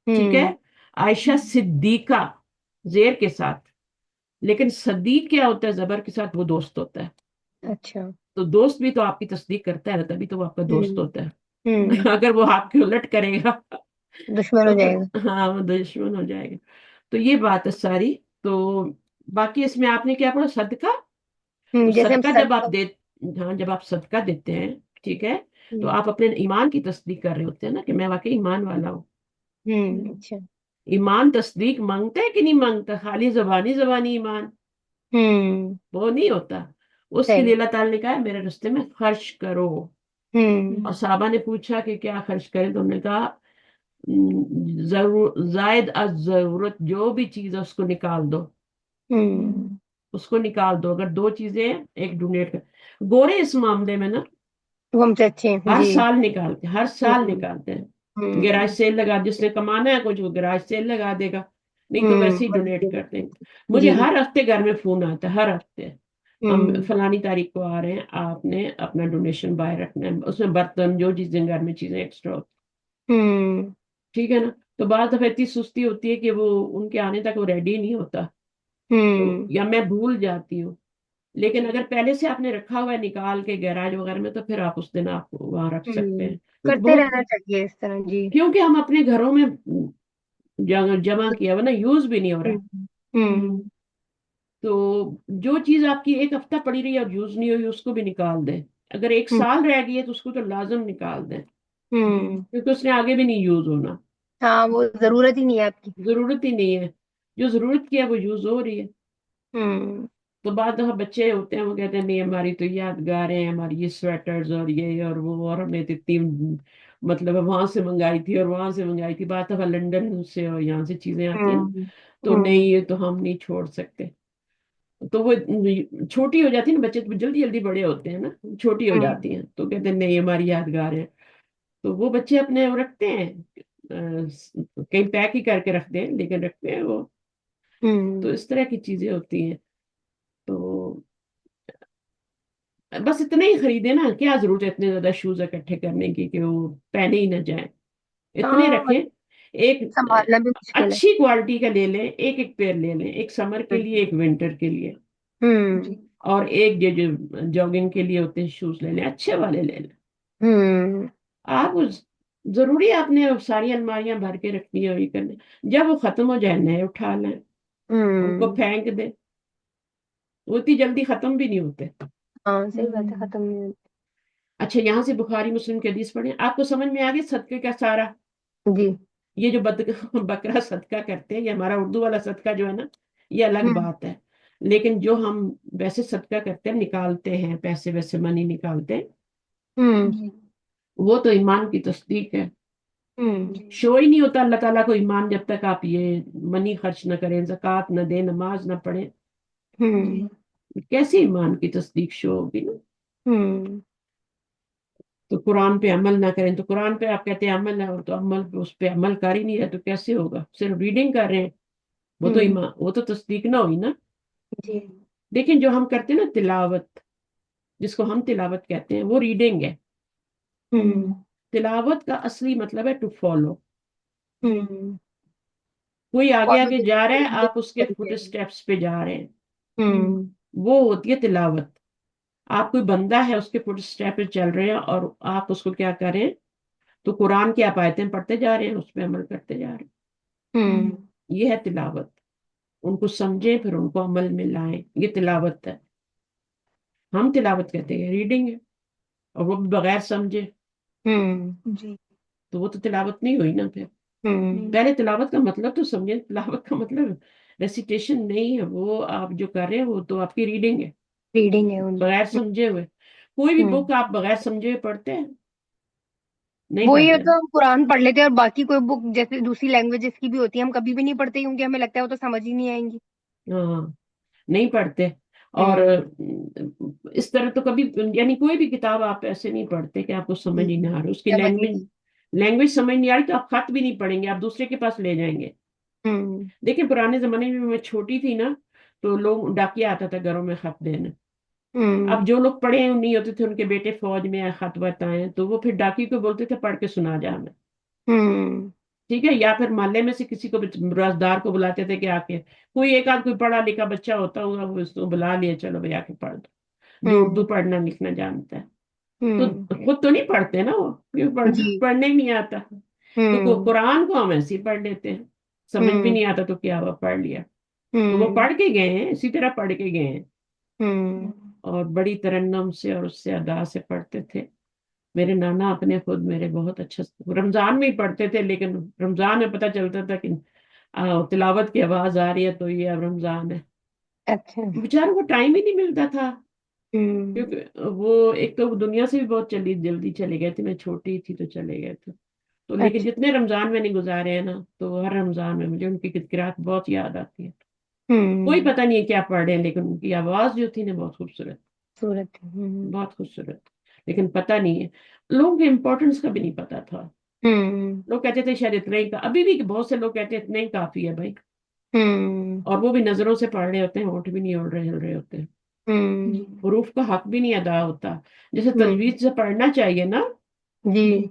ٹھیک ہے. ہوں. عائشہ صدیقہ زیر کے ساتھ. لیکن صدیق کیا ہوتا ہے زبر کے ساتھ, وہ دوست ہوتا ہے. اچھا. تو دوست بھی تو آپ کی تصدیق کرتا ہے نا, تبھی تو وہ آپ کا دوست ہوں. ہوتا ہے. ہوں. اگر وہ آپ کی الٹ کرے گا دشمن ہو تو پھر جائے گا. ہاں وہ دشمن ہو جائے گا. تو یہ بات ہے ساری. تو باقی اس میں آپ نے کیا پڑھا, صدقہ. تو جیسے ہم صدقہ سب. جب آپ ہاں جب آپ صدقہ دیتے ہیں, ٹھیک ہے, تو ہوں. آپ اپنے ایمان کی تصدیق کر رہے ہوتے ہیں نا, کہ میں واقعی ایمان والا ہوں. اچھا. ایمان تصدیق مانگتا ہے کہ نہیں مانگتا, خالی زبانی زبانی ایمان ہوں. وہ نہیں ہوتا. اس کے لیے صحیح. اللہ تعالیٰ نے کہا ہے میرے رستے میں خرچ کرو. اور صحابہ نے پوچھا کہ کیا خرچ کریں, تو انہوں نے کہا زائد از ضرورت جو بھی چیز ہے اس کو نکال دو. ہوں. اس کو نکال دو. اگر 2 چیزیں ہیں, ایک ڈونیٹ کر. گورے اس معاملے میں نا وہ ہم سے اچھے ہیں ہر جی. سال نکالتے ہیں, ہر سال ہوں. نکالتے ہیں. گراج ہوں. سیل لگا, جس نے کمانا ہے کچھ وہ گراج سیل لگا دے گا, نہیں تو ویسے ہی ڈونیٹ کرتے ہیں. مجھے جی. ہر ہفتے گھر میں فون آتا ہے, ہر ہفتے ہم ہوں. فلانی تاریخ کو آ رہے ہیں, آپ نے اپنا ڈونیشن باہر رکھنا ہے. اس میں برتن جو چیزیں گھر میں چیزیں ایکسٹرا ہوتی, ہوں. ٹھیک ہے نا. تو بعض دفعہ اتنی سستی ہوتی ہے کہ وہ ان کے آنے تک وہ ریڈی نہیں ہوتا, تو ہوں. یا میں بھول جاتی ہوں. لیکن اگر پہلے سے آپ نے رکھا ہوا ہے نکال کے گیراج وغیرہ میں, تو پھر آپ اس دن آپ وہاں رکھ سکتے ہوں. ہیں, کیونکہ کرتے بہت رہنا چاہیے اس طرح جی. کیونکہ ہم اپنے گھروں میں جمع کیا ہوا نا, یوز بھی نہیں ہو رہا. ہوں. تو جو چیز آپ کی ایک ہفتہ پڑی رہی اور یوز نہیں ہوئی, اس کو بھی نکال دیں. اگر 1 ہوں. سال رہ گئی ہے تو اس کو تو لازم نکال دیں, ہوں. کیونکہ اس نے آگے بھی نہیں یوز ہونا. ہاں وہ ضرورت ہی نہیں ہے آپ کی. ضرورت ہی نہیں ہے. جو ضرورت کی ہے وہ یوز ہو رہی ہے. ہوں. تو بعد دفعہ بچے ہوتے ہیں, وہ کہتے ہیں نہیں ہماری تو یادگاریں ہیں, ہماری یہ سویٹرز اور یہ اور وہ, اور ہم نے تو اتنی مطلب وہاں سے منگائی تھی اور وہاں سے منگائی تھی. بعد دفعہ لنڈن سے اور یہاں سے چیزیں آتی ہیں نا, ہوں. تو نہیں ہوں. یہ تو ہم نہیں چھوڑ سکتے. تو وہ چھوٹی ہو جاتی ہے نا, بچے تو جلدی جلدی بڑے ہوتے ہیں نا, چھوٹی ہو ہوں. جاتی ہیں, تو کہتے ہیں نہیں ہماری یادگار ہے. تو وہ بچے اپنے رکھتے ہیں, کہیں پیک ہی کر کے رکھتے ہیں, لیکن رکھتے ہیں وہ. تو ہوں. اس طرح کی چیزیں ہوتی ہیں. تو بس اتنے ہی خریدے نا, کیا ضرورت ہے اتنے زیادہ شوز اکٹھے کرنے کی کہ وہ پہنے ہی نہ جائیں. اتنے ہاں رکھیں, ایک سنبھالنا بھی مشکل ہے. اچھی کوالٹی کا لے لیں, ایک ایک پیر لے لیں, ایک سمر کے لیے ایک ونٹر کے لیے, ہوں. اور ایک جو جاگنگ کے لیے ہوتے ہیں شوز لے لیں, اچھے والے لے لیں. ہوں. آپ ضروری آپ نے ساری الماریاں بھر کے رکھنی ہے, وہی کرنے. جب وہ ختم ہو جائے نئے اٹھا لیں, ان کو ہوں. پھینک دیں, وہ اتنی جلدی ختم بھی نہیں ہوتے. ہاں صحیح بات ہے, ختم نہیں ہوتی. اچھا یہاں سے بخاری مسلم کے حدیث پڑھیں, آپ کو سمجھ میں آ گئی صدقے کا سارا. جی. یہ جو بکرا صدقہ کرتے ہیں, یہ ہمارا اردو والا صدقہ جو ہے نا, یہ الگ ہوں. بات ہے. لیکن جو ہم ویسے صدقہ کرتے ہیں, نکالتے ہیں پیسے ویسے منی نکالتے ہیں, ہوں. وہ تو ایمان کی تصدیق ہے. ہوں. شو ہی نہیں ہوتا اللہ تعالیٰ کو ایمان جب تک آپ یہ منی خرچ نہ کریں, زکوٰۃ نہ دیں, نماز نہ پڑھیں. ہوں. کیسے ایمان کی تصدیق شو ہوگی نا. ہوں. تو قرآن پہ عمل نہ کریں, تو قرآن پہ آپ کہتے ہیں عمل ہے, تو عمل اس پہ عمل کر ہی نہیں ہے, تو کیسے ہوگا. صرف ریڈنگ کر رہے ہیں, وہ تو ہوں. ایمان, وہ تو تصدیق نہ ہوئی نا. جی. لیکن جو ہم کرتے ہیں نا تلاوت, جس کو ہم تلاوت کہتے ہیں, وہ ریڈنگ ہے. ہوں. تلاوت کا اصلی مطلب ہے ٹو فالو. ہوں. کوئی آگے فالو آگے جا رہا ہے, آپ اس کے فٹ کرتے ہیں. اسٹیپس پہ جا رہے ہیں, ہوں. وہ ہوتی ہے تلاوت. آپ کوئی بندہ ہے, اس کے فٹ اسٹیپ پہ چل رہے ہیں, اور آپ اس کو کیا کریں, تو قرآن کی آپ آیتیں پڑھتے جا رہے ہیں, اس پہ عمل کرتے جا رہے ہیں. ہوں. یہ ہے تلاوت. ان کو سمجھیں پھر ان کو عمل میں لائیں, یہ تلاوت ہے. ہم تلاوت کہتے ہیں ریڈنگ ہے, اور وہ بھی بغیر سمجھے, ہوں. جی. تو وہ تو تلاوت نہیں ہوئی نا. پھر ہوں. پہلے تلاوت کا مطلب تو سمجھیں. تلاوت کا مطلب ریسیٹیشن نہیں ہے, وہ آپ جو کر رہے ہیں وہ تو آپ کی ریڈنگ ہے, ریڈنگ ہے اونلی. بغیر سمجھے ہوئے. کوئی بھی ہوں. بک آپ بغیر سمجھے ہوئے پڑھتے ہیں, نہیں وہی ہے پڑھتے. تو ہم قرآن پڑھ لیتے ہیں, اور باقی کوئی بک جیسے دوسری لینگویجز کی بھی ہوتی ہے ہم کبھی بھی نہیں پڑھتے, کیونکہ ہمیں لگتا ہے وہ تو سمجھ ہی نہیں آئیں گی. ہاں نہیں پڑھتے. اور اس طرح تو کبھی یعنی کوئی بھی کتاب آپ ایسے نہیں پڑھتے کہ آپ کو سمجھ ہی نہ آ رہی، اس کی لینگویج سمجھ نہیں آ رہی تو آپ خط بھی نہیں پڑھیں گے، آپ دوسرے کے پاس لے جائیں گے. دیکھیں پرانے زمانے میں چھوٹی تھی نا تو لوگ ڈاکیا آتا تھا گھروں میں خط دینے. اب جو لوگ پڑھے نہیں ہوتے تھے ان کے بیٹے فوج میں آئے، خط بتائیں تو وہ پھر ڈاکی کو بولتے تھے پڑھ کے سنا جا ہمیں. ٹھیک ہے، یا پھر محلے میں سے کسی کو رازدار کو بلاتے تھے کہ آ کے، کوئی ایک آدھ کوئی پڑھا لکھا بچہ ہوتا ہوگا وہ اس کو بلا لیا، چلو بھائی آ کے پڑھ دو، جو اردو پڑھنا لکھنا جانتا ہے. تو خود تو نہیں پڑھتے نا وہ، پڑھنے ہی نہیں آتا. تو قرآن کو ہم ایسے ہی پڑھ لیتے ہیں، سمجھ بھی نہیں آتا تو کیا ہوا پڑھ لیا. تو وہ پڑھ کے گئے ہیں، اسی طرح پڑھ کے گئے ہیں اور بڑی ترنم سے اور اس سے ادا سے پڑھتے تھے. میرے نانا اپنے خود میرے بہت اچھا رمضان میں ہی پڑھتے تھے، لیکن رمضان میں پتہ چلتا تھا کہ تلاوت کی آواز آ رہی ہے تو یہ اب رمضان ہے. اچھا. بیچاروں کو ٹائم ہی نہیں ملتا تھا، کیونکہ وہ ایک تو دنیا سے بھی بہت جلدی چلے گئے تھے، میں چھوٹی تھی تو چلے گئے تھے. تو لیکن اچھا. جتنے رمضان میں نے گزارے ہیں نا تو ہر رمضان میں مجھے ان کی قرات بہت یاد آتی ہے. کوئی پتہ نہیں ہے کیا پڑھ رہے ہیں، لیکن ان کی آواز جو تھی نا بہت خوبصورت، صورت. بہت خوبصورت. لیکن پتہ نہیں ہے، لوگوں کے امپورٹنس کا بھی نہیں پتا تھا. لوگ کہتے تھے شاید اتنا ہی ابھی بھی بہت سے لوگ کہتے ہیں اتنا ہی کافی ہے بھائی، اور وہ بھی نظروں سے پڑھ رہے ہوتے ہیں، ہونٹ بھی نہیں ہل رہے ہوتے ہیں، حروف کا حق بھی نہیں ادا ہوتا. جیسے تجوید سے پڑھنا چاہیے نا جی.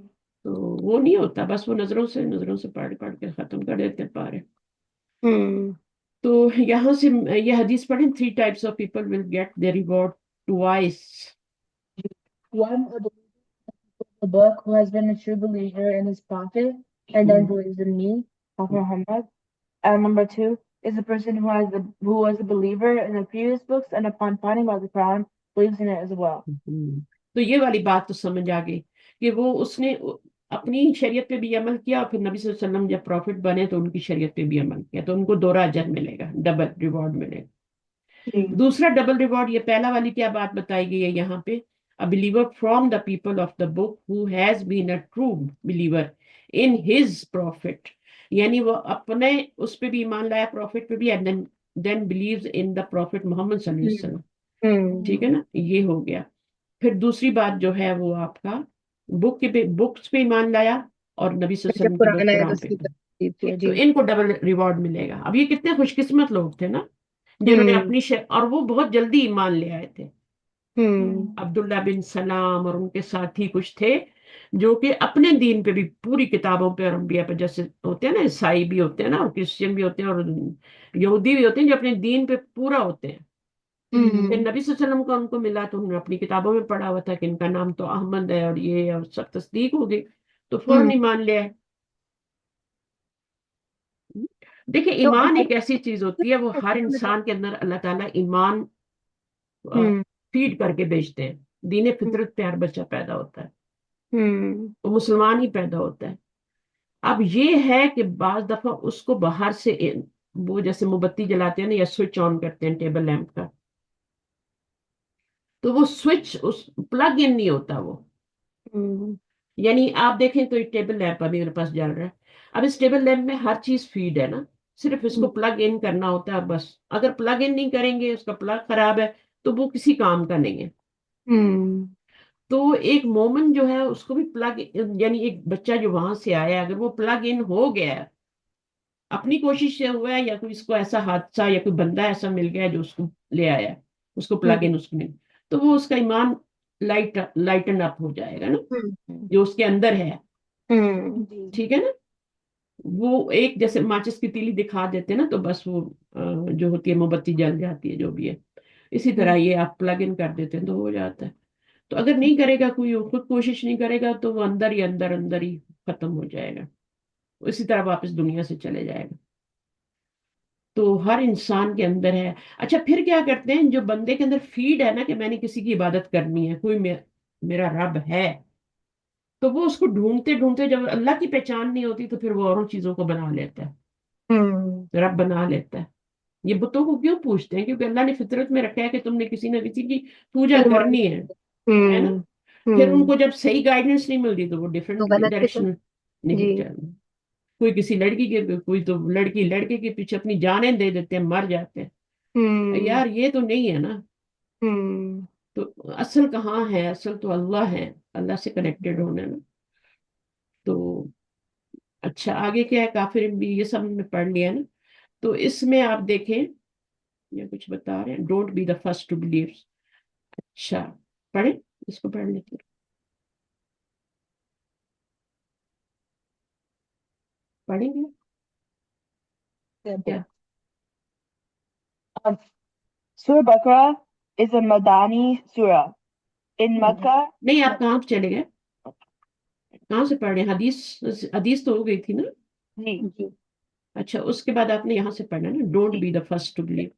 تو وہ نہیں ہوتا، بس وہ نظروں سے پڑھ کے ختم کر دیتے پارے. تو یہاں سے یہ حدیث پڑھیں، 3 types of people will get their reward twice. One, a believer in the book who has been a true believer in his prophet and then believes in me, of Muhammad. And number 2 is a person who was a believer in the previous books and upon finding out the Quran believes in it as well. تو یہ والی بات تو سمجھ آ گئی کہ وہ اس نے اپنی شریعت پہ بھی عمل کیا، اور پھر نبی صلی اللہ علیہ وسلم جب پروفٹ بنے تو ان کی شریعت پہ بھی عمل کیا، تو ان کو دوہرا اجر ملے گا، ڈبل ریوارڈ ملے گا. دوسرا ڈبل ریوارڈ، یہ پہلا والی کیا بات بتائی گئی ہے یہاں پہ، a believer from the people of the book who has been a true believer in his prophet، یعنی وہ اپنے اس پہ بھی ایمان لایا، پروفٹ پہ بھی، and then believes in the prophet محمد صلی اللہ علیہ وسلم. ٹھیک ہے نا، یہ ہو گیا. پھر دوسری بات جو ہے وہ آپ کا بکس پہ ایمان لایا اور نبی صلی اللہ علیہ وسلم کی بات قرآن پہ، تو ان کو ڈبل ریوارڈ ملے گا. اب یہ کتنے خوش قسمت لوگ تھے نا جنہوں نے اپنی اور وہ بہت جلدی ایمان لے آئے تھے. عبداللہ بن سلام اور ان کے ساتھی کچھ تھے جو کہ اپنے دین پہ بھی پوری کتابوں پہ اور انبیاء پہ، جیسے ہوتے ہیں نا عیسائی بھی ہوتے ہیں نا اور کرسچن بھی ہوتے ہیں اور یہودی بھی ہوتے ہیں جو اپنے دین پہ پورا ہوتے ہیں. پھر نبی صلی اللہ علیہ وسلم کو ان کو ملا تو انہوں نے اپنی کتابوں میں پڑھا ہوا تھا کہ ان کا نام تو احمد ہے اور یہ اور سب تصدیق ہو گئی تو فوراً ایمان لے آئے. دیکھیں ایمان ایک ایسی چیز ہوتی ہے، وہ ہر انسان کے اندر اللہ تعالیٰ ایمان فیڈ کر کے بیچتے ہیں. دین فطرت پہ ہر بچہ پیدا ہوتا ہے، وہ مسلمان ہی پیدا ہوتا ہے. اب یہ ہے کہ بعض دفعہ اس کو باہر سے وہ جیسے موم بتی جلاتے ہیں نا یا سوئچ آن کرتے ہیں ٹیبل لیمپ کا، تو وہ سوئچ پلگ ان نہیں ہوتا وہ. یعنی آپ دیکھیں تو یہ ٹیبل لیمپ ابھی میرے پاس جل رہا ہے، اب اس ٹیبل لیمپ میں ہر چیز فیڈ ہے نا، صرف اس کو پلگ ان کرنا ہوتا ہے بس. اگر پلگ ان نہیں کریں گے، اس کا پلگ خراب ہے تو وہ کسی کام کا نہیں ہے. تو ایک مومن جو ہے اس کو بھی پلگ، یعنی ایک بچہ جو وہاں سے آیا اگر وہ پلگ ان ہو گیا ہے، اپنی کوشش سے ہوا ہے یا کوئی اس کو ایسا حادثہ یا کوئی بندہ ایسا مل گیا جو اس کو لے آیا اس کو پلگ ان اس میں، تو وہ اس کا ایمان لائٹن اپ ہو جائے گا نا جو اس کے اندر ہے. ٹھیک ہے نا، وہ ایک جیسے ماچس کی تیلی دکھا دیتے نا تو بس وہ جو ہوتی ہے موم بتی جل جاتی ہے جو بھی ہے، اسی طرح یہ آپ پلگ ان کر دیتے ہیں تو ہو جاتا ہے. تو اگر نہیں کرے گا کوئی، خود کوشش نہیں کرے گا تو وہ اندر ہی ختم ہو جائے گا، اسی طرح واپس دنیا سے چلے جائے گا. تو ہر انسان کے اندر ہے. اچھا پھر کیا کرتے ہیں، جو بندے کے اندر فیڈ ہے نا کہ میں نے کسی کی عبادت کرنی ہے، کوئی میرا رب ہے، تو وہ اس کو ڈھونڈتے جب اللہ کی پہچان نہیں ہوتی تو پھر وہ اوروں چیزوں کو بنا لیتا ہے، رب بنا لیتا ہے. یہ بتوں کو کیوں پوچھتے ہیں؟ کیونکہ اللہ نے فطرت میں رکھا ہے کہ تم نے کسی نہ کسی کی پوجا کرنی ہے نا. پھر ان کو جب صحیح گائیڈنس نہیں ملتی تو وہ ڈفرینٹ ڈائریکشن نہیں چلنا. کوئی کسی لڑکی کے، کوئی تو لڑکی لڑکے کے پیچھے اپنی جانیں دے دیتے ہیں، مر جاتے ہیں. یار یہ تو نہیں ہے نا. ہوں تو اصل کہاں ہے؟ اصل تو اللہ ہے، اللہ سے کنیکٹڈ ہونا نا. تو اچھا آگے کیا ہے؟ کافر بھی یہ سب ہم نے پڑھ لیا نا. تو اس میں آپ دیکھیں یہ کچھ بتا رہے ہیں، don't be the first to believe. اچھا پڑھیں، اس کو پڑھ لیتے ہیں. پڑھیں گے کیا؟ Surah Baqarah is a Madani surah. In Makkah, نہیں آپ کہاں چلے گئے؟ کہاں سے پڑھ رہے ہیں؟ حدیث حدیث تو ہو گئی تھی نا. جی جی اچھا اس کے بعد آپ نے یہاں سے پڑھنا نا، don't be the first to believe.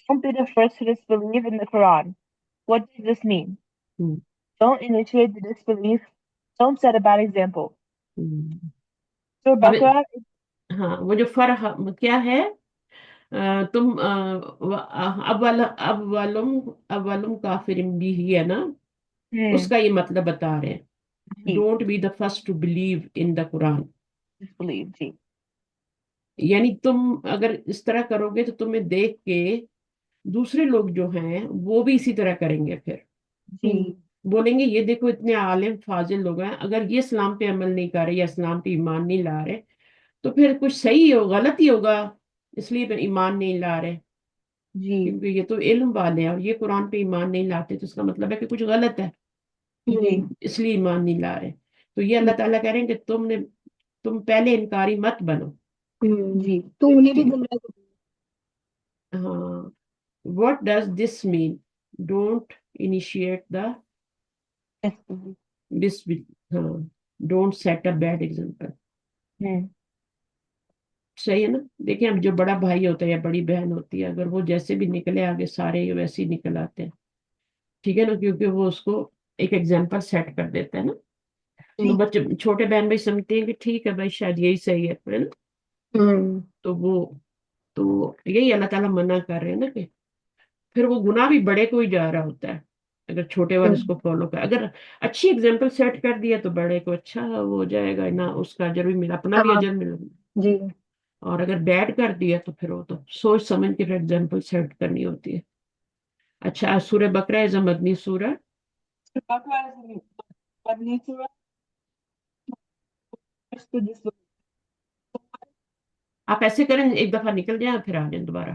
don't be the first to disbelieve in the Quran. What does this mean? Don't initiate the disbelief. Don't set a bad example. Surah اب Baqarah ہاں وہ جو فرح کیا ہے، تم اولم کافر بھی ہی ہے نا، اس کا یہ مطلب بتا رہے ہیں، don't be the first to believe in the Quran. disbelieve. جی یعنی تم اگر اس طرح کرو گے تو تمہیں دیکھ کے دوسرے لوگ جو ہیں وہ بھی اسی طرح کریں گے، پھر جی بولیں گے یہ دیکھو اتنے عالم فاضل لوگ ہیں، اگر یہ اسلام پہ عمل نہیں کر رہے یا اسلام پہ ایمان نہیں لا رہے تو پھر کچھ صحیح ہو غلط ہی ہوگا، اس لیے پھر ایمان نہیں لا رہے. جی کیونکہ یہ تو علم والے ہیں اور یہ قرآن پہ ایمان نہیں لاتے تو اس کا مطلب ہے کہ کچھ غلط ہے، جی اس لیے ایمان نہیں لا رہے. تو یہ اللہ تعالیٰ کہہ رہے ہیں کہ تم پہلے انکاری مت بنو. جی تو انہیں بھی گمراہ کر ہاں what does this mean? Don't initiate the ہاں don't set a bad example. صحیح ہے نا. دیکھیں اب جو بڑا بھائی ہوتا ہے یا بڑی بہن ہوتی ہے، اگر وہ جیسے بھی نکلے آگے سارے ویسے ہی نکل آتے ہیں، ٹھیک ہے نا، کیونکہ وہ اس کو ایک ایگزامپل سیٹ کر دیتا ہے نا. تو بچے چھوٹے بہن بھائی سمجھتے ہیں کہ ٹھیک ہے بھائی شاید یہی صحیح ہے نا. تو وہ تو یہی اللہ تعالیٰ منع کر رہے ہیں نا کہ پھر وہ گناہ بھی بڑے کو ہی جا رہا ہوتا ہے اگر چھوٹے والے اس کو فالو کر. اگر اچھی ایگزامپل سیٹ کر دیا تو بڑے کو اچھا وہ ہو جائے گا نا، اس کا اجر بھی ملا، اپنا بھی اجر ملا. جی اور اگر بیڈ کر دیا تو پھر وہ تو سوچ سمجھ کے پھر ایگزامپل سیٹ کرنی ہوتی ہے. اچھا سورہ بقرہ از اے مدنی سورہ. آپ ایسے کریں ایک دفعہ نکل جائیں پھر آ جائیں دوبارہ.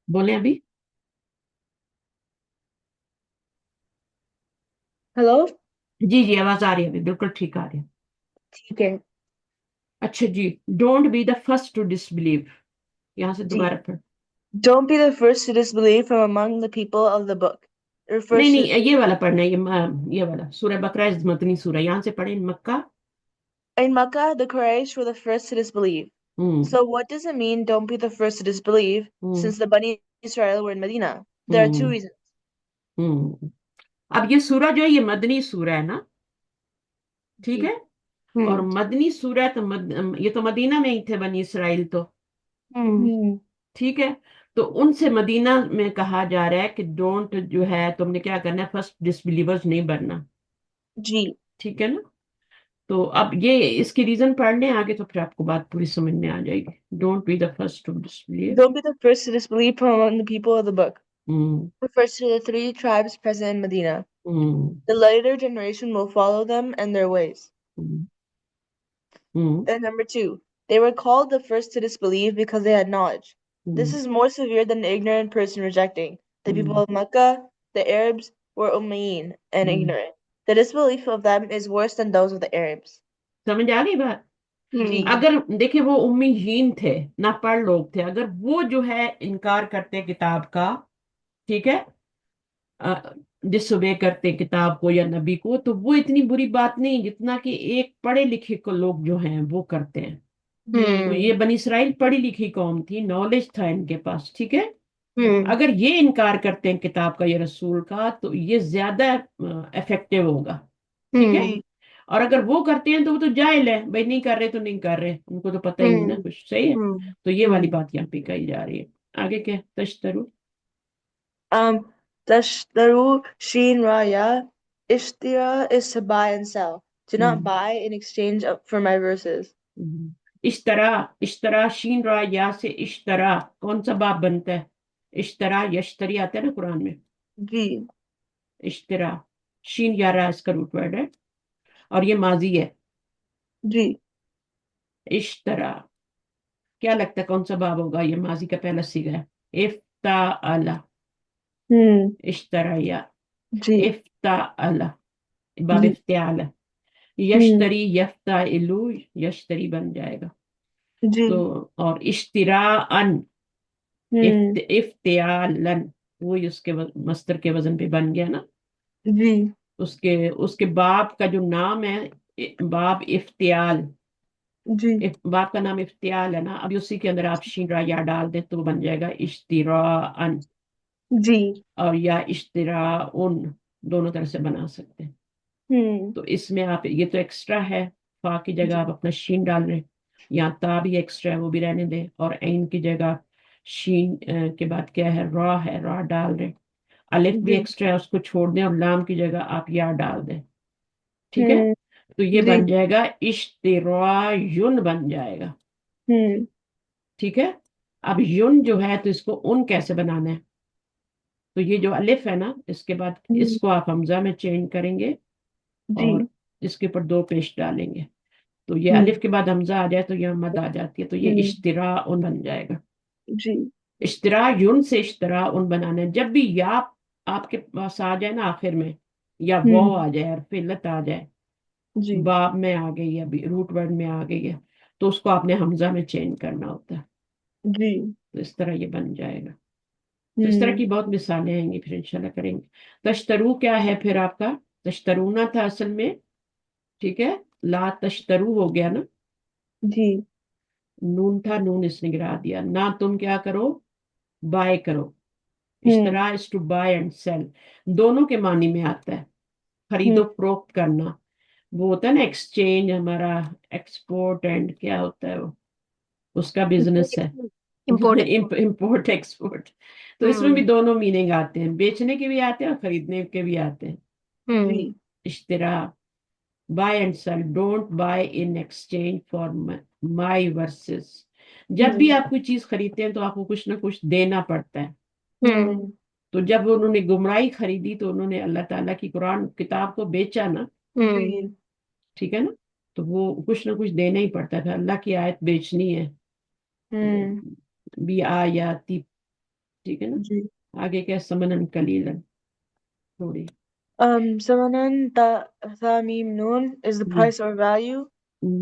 بولیں ابھی. ہیلو جی جی آواز آ رہی ہے ابھی بالکل ٹھیک آ رہی ہے. ٹھیک ہے اچھا جی don't be the first to disbelieve, یہاں سے جی دوبارہ پڑھ. Don't be the first to disbelieve from among the people of the book. It refers نہیں to نہیں یہ والا پڑھنا ہے، یہ والا سورہ بقرہ مدنی سورہ، یہاں سے پڑھیں. مکہ In Makkah, the Quraysh were the first to disbelieve. So what does it mean, don't be the first to disbelieve, since the Bani Israel were in Medina? There are two reasons. اب یہ سورہ جو ہے یہ مدنی سورہ ہے نا، ٹھیک ہے. اور مدنی سورہ تو یہ تو مدینہ میں ہی تھے بنی اسرائیل تو، ٹھیک ہے. تو ان سے مدینہ میں کہا جا رہا ہے کہ ڈونٹ جو ہے تم نے کیا کرنا ہے، فرسٹ ڈس بلیورز نہیں بننا. جی ٹھیک ہے نا. تو اب یہ اس کی ریزن پڑھ لیں آگے تو پھر آپ کو بات پوری سمجھ میں آ جائے گی. Don't be the first to disbelieve. Don't be the first to disbelieve from among the people of the book. Refers to the 3 tribes present in Medina. The later generation will follow them and their ways. And number 2, they were called the first to disbelieve because they had knowledge. This is more severe than the ignorant person rejecting. The people of Makkah, the Arabs, were Umayyin and ignorant. The disbelief of them is worse than those of the Arabs. سمجھ آ گئی بات. جی اگر دیکھیں وہ امیین تھے، نہ پڑھ لوگ تھے، اگر وہ جو ہے انکار کرتے کتاب کا ٹھیک ہے. ڈس اوبے کرتے ہیں کتاب کو یا نبی کو تو وہ اتنی بری بات نہیں جتنا کہ ایک پڑھے لکھے کو لوگ جو ہیں وہ کرتے ہیں. تو یہ بنی اسرائیل پڑھی لکھی قوم تھی, نالج تھا ان کے پاس, ٹھیک ہے. اگر یہ انکار کرتے ہیں کتاب کا یا رسول کا تو یہ زیادہ افیکٹو ہوگا, ٹھیک ہے. اور اگر وہ کرتے ہیں تو وہ تو جاہل ہے بھائی, نہیں کر رہے تو نہیں کر رہے, ان کو تو پتہ ہی نہیں نا کچھ, صحیح ہے. تو یہ والی بات یہاں پہ کہی جا رہی ہے. آگے کیا, تشترو. Tashtaru Sheen Raya. Ishtira is to buy and sell. Do not buy in exchange for my verses. اشترا, اشترا شین را یا سے اشترا کون سا باب بنتا ہے؟ اشترا یشتری آتا ہے نا قرآن میں. جی اشترا, شین یا را اس کا روٹ ورڈ ہے اور یہ ماضی ہے. جی اشترا کیا لگتا ہے کون سا باب ہوگا؟ یہ ماضی کا پہلا صیغہ ہے. افتعل, اشترا یا جی افتعل, باب جی افتعال ہے. یشتری یفتعلو, یشتری بن جائے گا. جی تو اور اشتراءن, افتعالن, وہی اس کے مصدر کے وزن پہ بن گیا نا. جی اس کے باپ کا جو نام ہے باب افتعال, جی باپ کا نام افتعال ہے نا, ابھی اسی کے اندر آپ شین را یا ڈال دیں تو وہ بن جائے گا اشتراءن, جی اور یا اشتراءن, دونوں طرح سے بنا سکتے ہیں. تو اس میں آپ یہ تو ایکسٹرا ہے, فا کی جگہ آپ اپنا شین ڈال رہے ہیں, یا تا بھی ایکسٹرا ہے وہ بھی رہنے دیں, اور عین کی جگہ شین کے بعد کیا ہے, را ہے, را ڈال رہے. الف بھی ایکسٹرا ہے اس کو چھوڑ دیں, اور لام کی جگہ آپ یا ڈال دیں, ٹھیک ہے. تو یہ جی بن جائے گا اشترایون بن جائے گا, ٹھیک ہے. اب یون جو ہے تو اس کو ان کیسے بنانا ہے؟ تو یہ جو الف ہے نا اس کے بعد اس کو آپ حمزہ میں چینج کریں گے جی اور اس کے اوپر دو پیش ڈالیں گے. تو یہ الف کے بعد حمزہ آ جائے تو یہ مد آ جاتی ہے, تو یہ اشترا ان بن جائے گا. جی اشترا یون سے اشترا ان بنانا ہے. جب بھی یا آپ کے پاس آ جائے نا آخر میں, یا وہ آ جائے اور فلت آ جائے, جی باب میں آ گئی ہے, روٹ ورڈ میں آ گئی ہے, تو اس کو آپ نے حمزہ میں چینج کرنا ہوتا ہے. جی تو اس طرح یہ بن جائے گا. تو اس طرح کی بہت مثالیں آئیں گی, پھر انشاءاللہ کریں گے. تشترو کیا ہے پھر آپ کا؟ تشترونا تھا اصل میں, ٹھیک ہے. لا تشترو ہو گیا نا, جی نون تھا, نون اس نے گرا دیا. نہ تم کیا کرو, بائے کرو. اشترا is to buy and sell, دونوں کے معنی میں آتا ہے. خرید و فروخت کرنا, وہ ہوتا ہے نا ایکسچینج, ہمارا ایکسپورٹ اینڈ کیا ہوتا ہے وہ, اس کا بزنس ہے. Import import export. تو اس میں بھی دونوں میننگ آتے ہیں, بیچنے کے بھی آتے ہیں اور خریدنے کے بھی آتے ہیں. جی اشترا, buy and sell, don't buy in exchange for my verses. جب بھی آپ کوئی چیز خریدتے ہیں تو آپ کو کچھ نہ کچھ دینا پڑتا ہے. تو جب انہوں نے گمراہی خریدی تو انہوں نے اللہ تعالیٰ کی قرآن کتاب کو بیچا نا, ٹھیک ہے نا, تو وہ کچھ نہ کچھ دینا ہی پڑتا تھا. اللہ کی آیت بیچنی ہے, بھی آیاتی, ٹھیک ہے نا. جی آگے کیا, سمنن کلیلن تھوڑی. Samanan Thamim Nun is the price or value.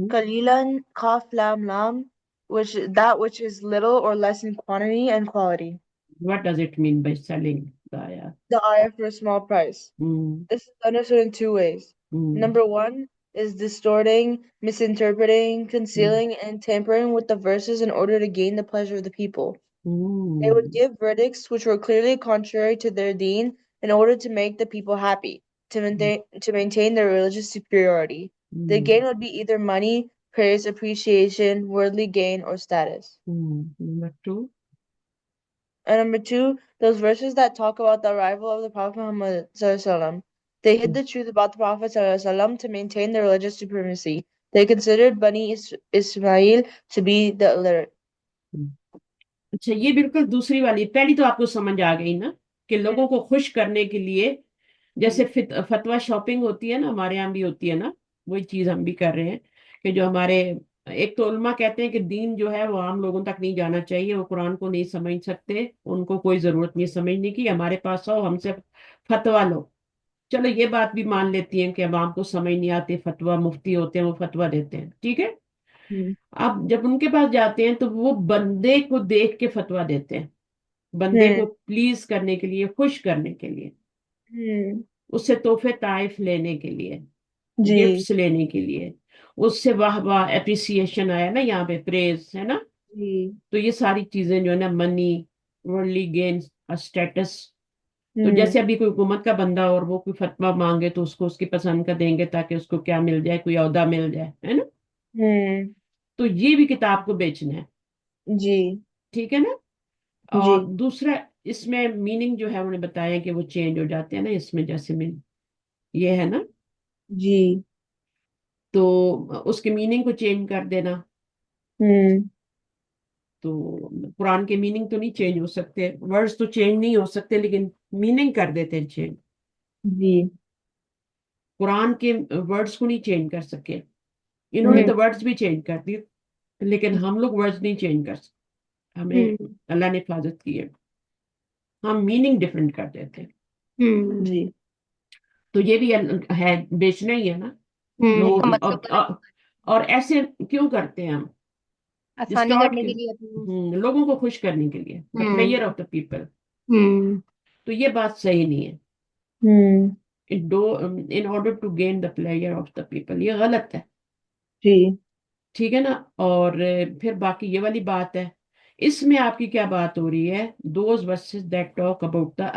Kalilan Kaf Lam Lam, which is little or less in quantity and quality. What does it mean by selling the ayat? The ayah for a small price. This is understood in two ways. Number one is distorting, misinterpreting, concealing, and tampering with the verses in order to gain the pleasure of the people. They would give verdicts which were clearly contrary to their deen in order to make the people happy, to maintain their religious superiority. The gain would be either money, praise, appreciation, worldly gain, or status. Number two. And number two, those verses that talk about the arrival of the Prophet Muhammad Sallallahu Alaihi Wasallam, they hid the truth about the Prophet Sallallahu Alaihi Wasallam to maintain their religious supremacy. They considered Bani Ismail to be the illiterate. اچھا, یہ بالکل دوسری والی. پہلی تو آپ کو سمجھ آ گئی نا کہ لوگوں کو خوش کرنے کے لیے, جیسے فتویٰ شاپنگ ہوتی ہے نا, ہمارے یہاں بھی ہوتی ہے نا, وہی چیز ہم بھی کر رہے ہیں. کہ جو ہمارے ایک تو علماء کہتے ہیں کہ دین جو ہے وہ عام لوگوں تک نہیں جانا چاہیے, وہ قرآن کو نہیں سمجھ سکتے, ان کو کوئی ضرورت نہیں سمجھنے کی, ہمارے پاس آؤ ہم سے فتویٰ لو. چلو یہ بات بھی مان لیتی ہیں کہ عوام کو سمجھ نہیں آتی, فتویٰ مفتی ہوتے ہیں وہ فتویٰ دیتے ہیں, ٹھیک ہے. اب جب ان کے پاس جاتے ہیں تو وہ بندے کو دیکھ کے فتویٰ دیتے ہیں, بندے کو پلیز کرنے کے لیے، خوش کرنے کے لیے، اس سے تحفے طائف لینے کے لیے، جی گفٹس لینے کے لیے، اس سے واہ واہ اپریسیشن آیا نا یہاں پہ، پریز ہے نا. جی تو یہ ساری چیزیں جو ہے نا، منی، ورلڈلی گین، اسٹیٹس. تو جیسے ابھی کوئی حکومت کا بندہ اور وہ کوئی فتویٰ مانگے تو اس کو اس کی پسند کا دیں گے تاکہ اس کو کیا مل جائے، کوئی عہدہ مل جائے، ہے نا. تو یہ بھی کتاب کو بیچنا ہے. جی ٹھیک ہے نا. جی اور دوسرا اس میں میننگ جو ہے انہوں نے بتایا کہ وہ چینج ہو جاتے ہیں نا، اس میں جیسے میں یہ ہے نا، جی تو اس کے میننگ کو چینج کر دینا. تو قرآن کے میننگ تو نہیں چینج ہو سکتے، ورڈز تو چینج نہیں ہو سکتے، لیکن میننگ کر دیتے ہیں چینج. جی قرآن کے ورڈز کو نہیں چینج کر سکے. انہوں نے تو ورڈز بھی چینج کر دیے، لیکن ہم لوگ ورڈز نہیں چینج کر سکتے، ہمیں اللہ نے حفاظت کی ہے، ہم میننگ ڈفرینٹ کر دیتے ہیں. جی تو یہ بھی ہے، بیچنا ہی ہے نا لوگ. اور ایسے کیوں کرتے ہیں ہم؟ آسانی کرنے کے لیے. لوگوں کو خوش کرنے کے لیے، the pleasure of the people. تو یہ بات صحیح نہیں ہے. in order to gain the pleasure of the people، یہ غلط ہے. جی ٹھیک ہے نا. اور پھر باقی یہ والی بات ہے، اس میں آپ کی کیا بات ہو رہی ہے، those verses that talk about the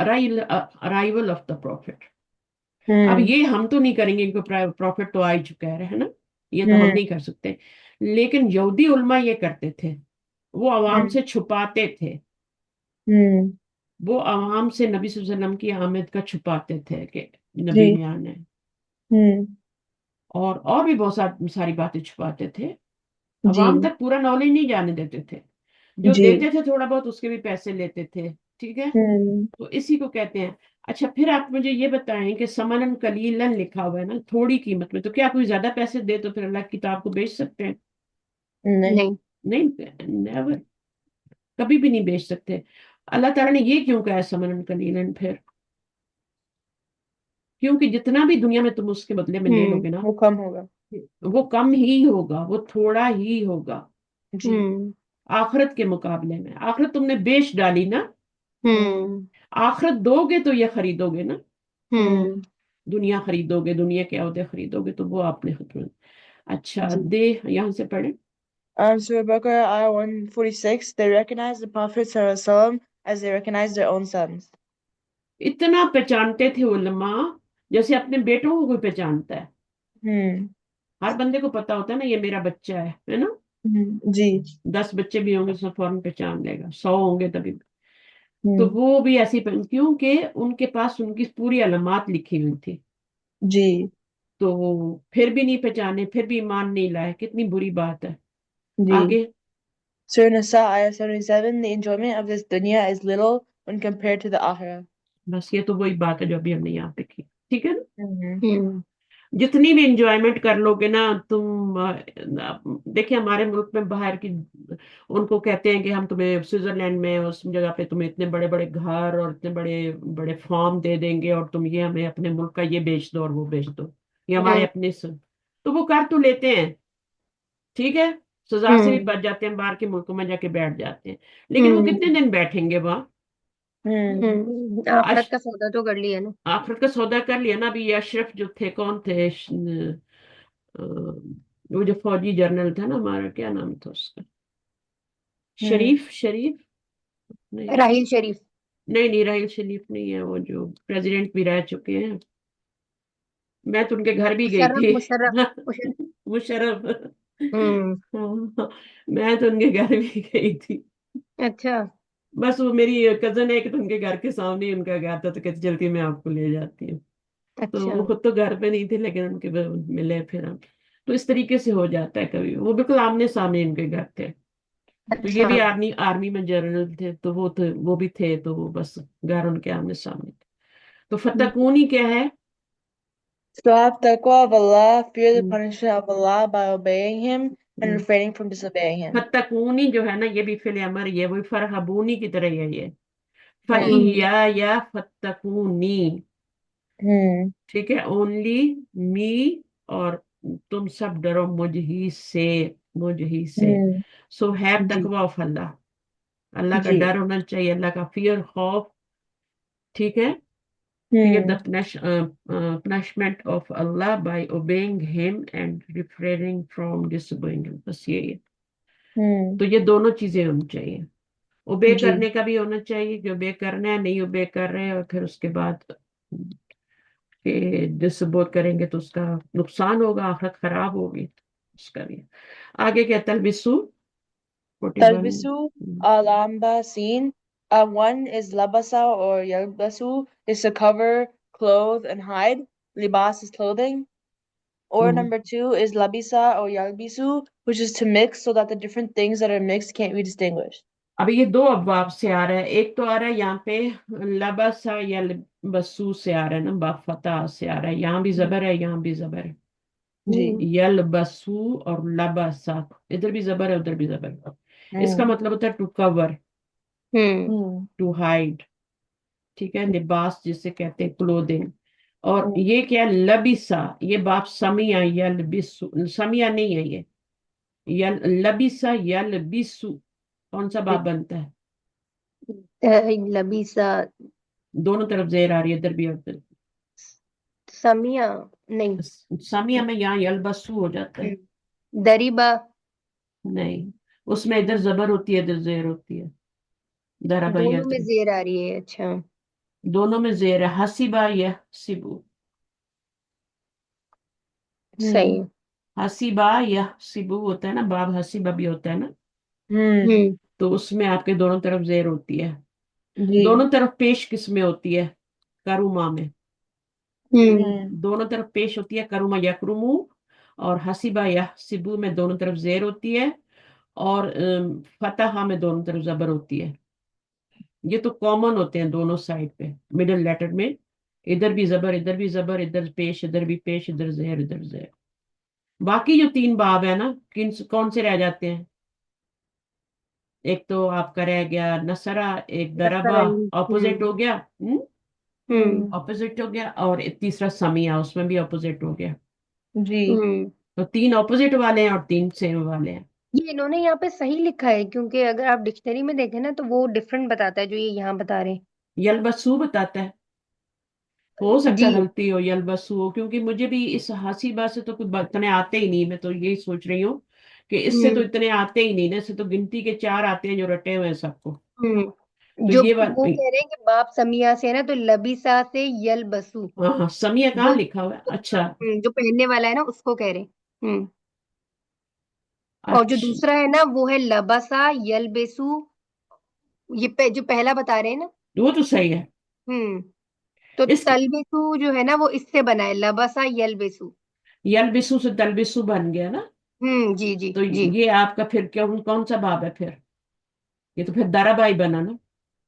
arrival of the prophet. اب یہ ہم تو نہیں کریں گے کیونکہ پروفٹ تو آ ہی چکا ہے نا، یہ تو ہم نہیں کر سکتے. لیکن یہودی علماء یہ کرتے تھے، وہ عوام سے چھپاتے تھے، وہ عوام سے نبی صلی اللہ علیہ وسلم کی آمد کا چھپاتے تھے کہ نبی میں آنا ہے، اور بھی بہت ساری باتیں چھپاتے تھے. عوام تک پورا نالج نہیں جانے دیتے تھے، جو دیتے تھے تھوڑا بہت اس کے بھی پیسے لیتے تھے. ٹھیک ہے. تو اسی کو کہتے ہیں. اچھا پھر آپ مجھے یہ بتائیں کہ سمنن قلیلن لکھا ہوا ہے نا، تھوڑی قیمت میں، تو کیا کوئی زیادہ پیسے دے تو پھر اللہ کی کتاب کو بیچ سکتے ہیں؟ نہیں نہیں، نیور، کبھی بھی نہیں بیچ سکتے. اللہ تعالیٰ نے یہ کیوں کہا ہے سمنن قلیلن؟ پھر کیونکہ جتنا بھی دنیا میں تم اس کے بدلے میں لے لو گے نا، وہ کم ہوگا. وہ کم ہی ہوگا، وہ تھوڑا ہی ہوگا جی آخرت کے مقابلے میں. آخرت تم نے بیچ ڈالی نا، آخرت دو گے تو یہ خریدو گے نا، دنیا خریدو گے، دنیا کے عہدے خریدو گے، تو وہ آپ نے خود. اچھا دے یہاں سے پڑھیں. So Baqarah ayah 146, they recognize the Prophet ﷺ as they recognize their own sons. اتنا پہچانتے تھے علماء جیسے اپنے بیٹوں کو کوئی پہچانتا ہے. ہر بندے کو پتا ہوتا ہے نا یہ میرا بچہ ہے نا. جی 10 بچے بھی ہوں گے تو فوراً پہچان لے گا، 100 ہوں گے تبھی. تو وہ بھی ایسی کیونکہ ان کے پاس ان کی پوری علامات لکھی ہوئی تھی. جی تو پھر بھی نہیں پہچانے، پھر بھی ایمان نہیں لائے، کتنی بری بات ہے. جی آگے Surah Nisa ayah 77, the enjoyment of this dunya is little when compared to the akhirah. بس یہ تو وہی بات ہے جو ابھی ہم نے یہاں پہ کی. ٹھیک ہے نا. جتنی بھی انجوائمنٹ کر لو گے نا تم. دیکھیں ہمارے ملک میں باہر کی ان کو کہتے ہیں کہ ہم تمہیں سوئٹزرلینڈ میں اس جگہ پہ تمہیں اتنے بڑے بڑے گھر اور اتنے بڑے بڑے فارم دے دیں گے، اور تم یہ ہمیں اپنے ملک کا یہ بیچ دو اور وہ بیچ دو، یہ ہمارے اپنے تو وہ کر تو لیتے ہیں. ٹھیک ہے. سزا سے بھی بچ جاتے ہیں، باہر کے ملکوں میں جا کے بیٹھ جاتے ہیں، لیکن وہ کتنے دن بیٹھیں گے وہاں؟ آخرت کا سودا تو کر لیا نا. آخرت کا سودا کر لیا نا. ابھی یہ اشرف جو تھے، کون تھے وہ جو فوجی جنرل تھا نا ہمارا، کیا نام تھا اس کا؟ شریف نہیں راحیل شریف. نہیں راحیل شریف نہیں ہے، وہ جو پریزیڈنٹ بھی رہ چکے ہیں. میں تو ان کے گھر بھی گئی تھی. مشرف. میں تو ان کے گھر بھی گئی تھی. اچھا بس وہ میری کزن ہے کہ ان کے گھر کے سامنے ہی ان کا گھر تھا، تو کہتی چلتی میں آپ کو لے جاتی ہوں. تو وہ خود تو گھر پہ نہیں تھے لیکن ان کے ملے پھر ہم. تو اس طریقے سے ہو جاتا ہے کبھی. وہ بالکل آمنے سامنے ان کے گھر تھے. تو یہ بھی آرمی میں جنرل تھے، تو وہ بھی تھے، تو وہ بس گھر ان کے آمنے سامنے تھے. تو فتقونی کیا ہے؟ So have taqwa of Allah, fear the punishment of Allah by obeying Him and refraining from disobeying Him. فتقونی جو ہے نا یہ بھی فعل امر، یہ وہی فرحبونی کی طرح ہی ہے. یہ فَإِيَّايَ فَاتَّقُونِي. ٹھیک ہے. اونلی می، اور تم سب ڈرو مجھ ہی سے. سو ہیو تقوی آف اللہ. اللہ کا جی ڈر ہونا چاہیے, اللہ کا فیئر, خوف, ٹھیک ہے. fear the punishment of Allah by obeying him and refraining from disobeying him, بس یہی ہے. تو یہ دونوں چیزیں ہونی چاہیے, اوبے جی کرنے کا بھی ہونا چاہیے کہ اوبے کرنا ہے, نہیں اوبے کر رہے ہیں, اور پھر اس کے بعد کہ ڈس اوبے کریں گے تو اس کا نقصان ہوگا, آخرت خراب ہوگی, اس کا بھی. آگے کیا تلبسو 41. تلبسو alambasin. One is labasa or yalbasu is to cover, clothe, and hide. Libas is clothing. Or ہوں. number 2 is labisa or yalbisu, which is to mix so that the different things that are mixed can't be distinguished. اب یہ دو ابواب سے آ رہا ہے, ایک تو آ رہا ہے یہاں پہ لبسا یا لبسو سے آ رہا ہے نا, با فتح سے آ رہا ہے, یہاں بھی زبر ہے, یہاں بھی زبر ہے. جی یلبسو اور لبسا, ادھر بھی زبر ہے, ادھر بھی زبر ہے. اس کا مطلب ہوتا ہے ٹو کور, ٹو ہائڈ, ٹھیک ہے, لباس جسے کہتے ہیں کلودنگ. اور یہ کیا لبسا, یہ باپ سمیا یلبسو, سمیا نہیں ہے یہ لبسا یلبسو, کون سا باپ بنتا ہے؟ لبیسا دونوں طرف زیر آ رہی ہے, ادھر بھی اور ادھر. سمیا نہیں, سامیا میں یہاں یلبسو ہو جاتا ہے. دریبا نہیں, اس میں ادھر زبر ہوتی ہے, ادھر زیر ہوتی ہے. دربا دونوں میں یضرب, زیر آ رہی ہے. اچھا دونوں میں زیر ہے. حسیبا یحسبو, صحیح. حسیبا یحسبو ہوتا ہے نا, باب حسیبا بھی ہوتا ہے نا, ہوں تو اس میں آپ کے دونوں طرف زیر ہوتی ہے. جی دونوں طرف پیش کس میں ہوتی ہے؟ کروما میں. ہوں دونوں طرف پیش ہوتی ہے کروما یکرمو, اور حسیبا یحسبو میں دونوں طرف زیر ہوتی ہے, اور فتحہ میں دونوں طرف زبر ہوتی ہے. یہ تو کامن ہوتے ہیں دونوں سائڈ پہ, مڈل لیٹر میں ادھر بھی زبر, ادھر بھی زبر, ادھر پیش, ادھر بھی پیش, ادھر زہر, ادھر زہر. باقی جو 3 باب ہے نا, کون سے رہ جاتے ہیں؟ ایک تو آپ کا رہ گیا نصرہ, ایک دربا, اپوزٹ ہو گیا, اپوزٹ ہو گیا, اور تیسرا سمیا, اس میں بھی اپوزٹ ہو گیا. جی تو 3 اپوزٹ والے ہیں اور 3 سیم والے ہیں. یہ انہوں نے یہاں پہ صحیح لکھا ہے, کیونکہ اگر آپ ڈکشنری میں دیکھیں نا تو وہ ڈفرنٹ بتاتا ہے جو یہ یہاں بتا رہے ہیں. یلبسو بتاتا ہے, ہو سکتا ہے جی غلطی ہو, یلبسو ہو, کیونکہ مجھے بھی اس حسیبہ سے تو کچھ اتنے آتے ہی نہیں. میں تو یہی سوچ رہی ہوں کہ اس سے تو اتنے آتے ہی نہیں نا, اس سے تو گنتی کے 4 آتے ہیں جو رٹے ہوئے ہیں سب کو. تو جو یہ وہ کہہ رہے ہیں کہ باپ سمیا سے ہے نا, تو لبیسا سے یلبسو, ہاں ہاں, سمیا کہاں جو لکھا ہوا ہے؟ اچھا جو پہننے والا ہے نا اس کو کہہ رہے ہیں. اور جو اچھا, دوسرا ہے نا وہ ہے لبسا یلبسو, یہ جو پہلا بتا رہے ہیں نا. وہ تو صحیح ہے. تو اس تلبسو جو ہے نا وہ اس سے بنا ہے, لبسا یلبسو. یلبسو سے تلبسو بن گیا نا. جی جی تو جی. یہ آپ کا پھر کون سا باب ہے پھر؟ یہ تو پھر دربائی بنا نا.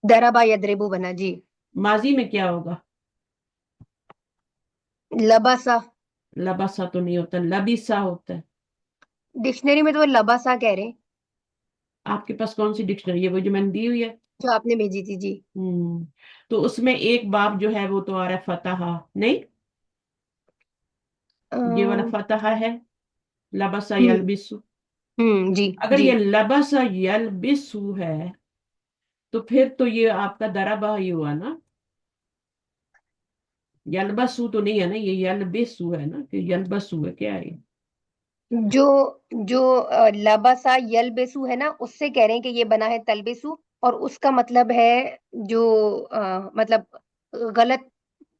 دربا یدربو بنا. جی ماضی میں کیا ہوگا؟ لبسا. لباسا تو نہیں ہوتا, لبیسا ہوتا ہے. ڈکشنری میں تو وہ لبسا کہہ رہے ہیں, آپ کے پاس کون سی ڈکشنری ہے؟ وہ جو میں نے دی ہوئی ہے. جو آپ نے بھیجی تھی. جی تو اس میں ایک باب جو ہے وہ تو آ رہا ہے فتح, نہیں یہ والا فتح ہے, لبسا یلبسو. جی اگر جی. یہ لبسا یلبسو ہے تو پھر تو یہ آپ کا دربا ہی ہوا نا. یلبسو تو نہیں ہے نا, یہ یلبسو ہے نا, کہ یلبسو ہے کیا ہے؟ جو جو لبسا یلبسو ہے نا, اس سے کہہ رہے ہیں کہ یہ بنا ہے تلبسو, اور اس کا مطلب ہے جو مطلب غلط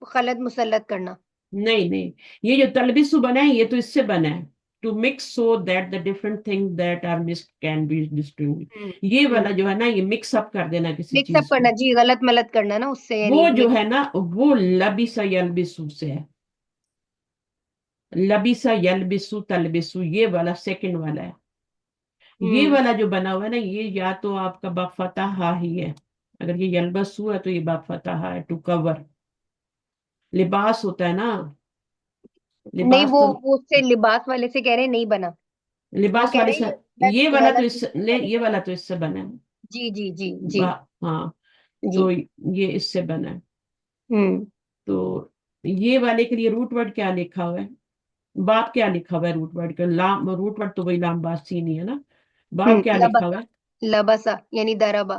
خلط مسلط کرنا. نہیں نہیں, یہ جو تلبسو بنا ہے یہ تو اس سے بنا ہے, to mix so that the different thing that are mix can be distinguish. یہ والا جو ہے نا, یہ مکس اپ کر دینا کسی مکس اپ چیز کو, کرنا. جی غلط ملت کرنا نا اس سے, یعنی وہ جو ہے نا وہ لبسا یلبسو سے ہے. لبسا یلبسو تلبسو, یہ والا سیکنڈ والا ہے. یہ والا جو بنا ہوا ہے نا, یہ یا تو آپ کا با فتح ہی ہے, اگر یہ یلبسو ہے تو یہ با فتح ہے, ٹو کور. لباس ہوتا ہے نا, نہیں, لباس وہ تو اس سے لباس والے سے کہہ رہے ہیں نہیں بنا. وہ لباس کہہ والے رہے سے, ہیں یہ یہ والا تو غلط اس لکھنے والے یہ سے. والا تو اس سے بنا ہے. جی جی جی جی ہاں, جی. تو یہ اس سے بنا ہے. ہوں تو یہ والے کے لیے روٹ ورڈ کیا لکھا ہوا ہے؟ باپ کیا لکھا ہوا ہے روٹ ورڈ کا؟ روٹ ورڈ تو وہی لام باسی نہیں ہے نا. باپ کیا لکھا لبسا. ہوا ہے؟ لبسا یعنی Darbar.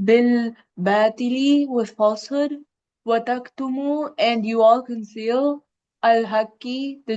Bil batili with falsehood, wataktumu and you all conceal, al haki the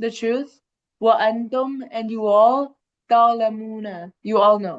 the truth, wa antum and you all ta'lamuna you all know.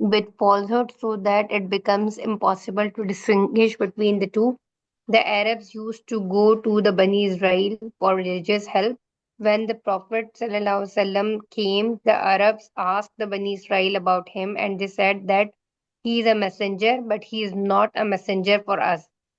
With falsehood so that it becomes impossible to distinguish between the two. The Arabs used to go to the Bani Israel for religious help. When the Prophet ﷺ came, the Arabs asked the Bani Israel about him and they said that he is a messenger, but he is not a messenger for us.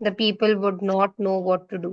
The people would not know what to do.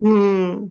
Hmm.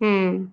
Hmm.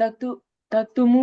taktu taktumu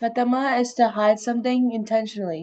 fatama is to hide something intentionally.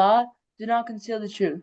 law, do not conceal the truth.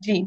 G.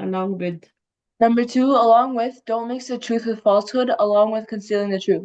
along with, Number two, along with, don't mix the truth with falsehood, along with concealing the truth.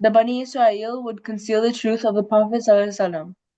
The Bani Israel would conceal the truth of the Prophet ﷺ.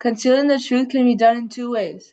Concealing the truth can be done in two ways.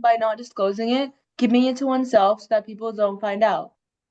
by not disclosing it, keeping it to oneself so that people don't find out.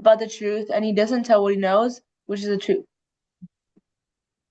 about the truth and he doesn't tell what he knows, which is the truth.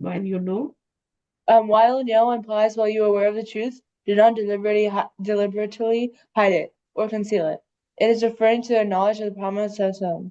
while you know। while you know implies while you are aware of the truth, do not deliberately hide it or conceal it. It is referring to the knowledge of the promise of some.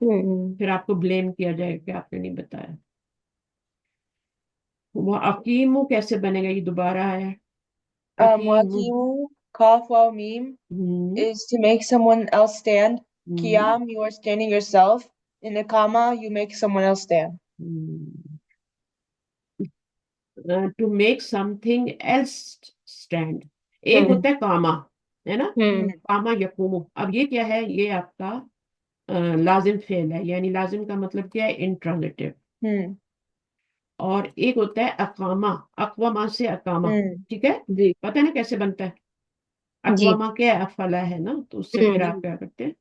پھر آپ کو بلیم کیا جائے گا کہ آپ نے نہیں بتایا. وہ عقیمو کیسے بنے گا؟ یہ دوبارہ آیا ہے. عقیمو. Waqimu, Kaf Waw Mim, ہم، is to make someone else stand. ہم، Qiyam, you are standing yourself. In Iqama, you make someone else stand. To make something else stand. ایک ہوتا ہے کاما، ہے نا، کاما یقومو. اب یہ کیا ہے؟ یہ آپ کا لازم فعل ہے، یعنی لازم کا مطلب کیا ہے؟ انٹرانزیٹو. Hmm. اور ایک ہوتا ہے اقامہ، اقواما سے اقامہ. ٹھیک ہے، جی پتہ نا کیسے بنتا ہے؟ جی اقواما کیا ہے؟ افعلا ہے نا، تو اس سے پھر آپ کیا کرتے ہیں؟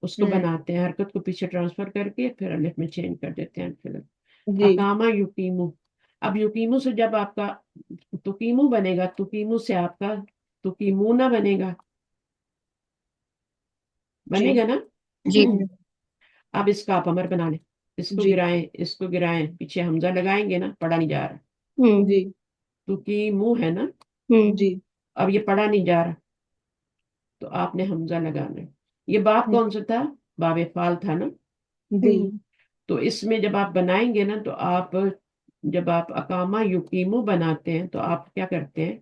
اس کو ہوں بناتے ہیں، حرکت کو پیچھے ٹرانسفر کر کے پھر الف میں چینج کر دیتے ہیں فعل. جی اقامہ یقیمو. اب یقیمو سے جب آپ کا تقیمو بنے گا، تقیمو سے آپ کا تقیمونا بنے گا، جی بنے گا نا. جی اب اس کا آپ امر بنا لیں، اس کو جی گرائیں، اس کو گرائیں، پیچھے حمزہ لگائیں گے نا، پڑھا نہیں جا رہا. جی تقیمو ہے نا، جی اب یہ پڑھا نہیں جا رہا تو آپ نے حمزہ لگانا ہے. یہ باب کون سا تھا؟ باب فعال تھا نا. جی تو اس میں جب آپ بنائیں گے نا، تو آپ جب آپ اقامہ یقیمو بناتے ہیں تو آپ کیا کرتے ہیں؟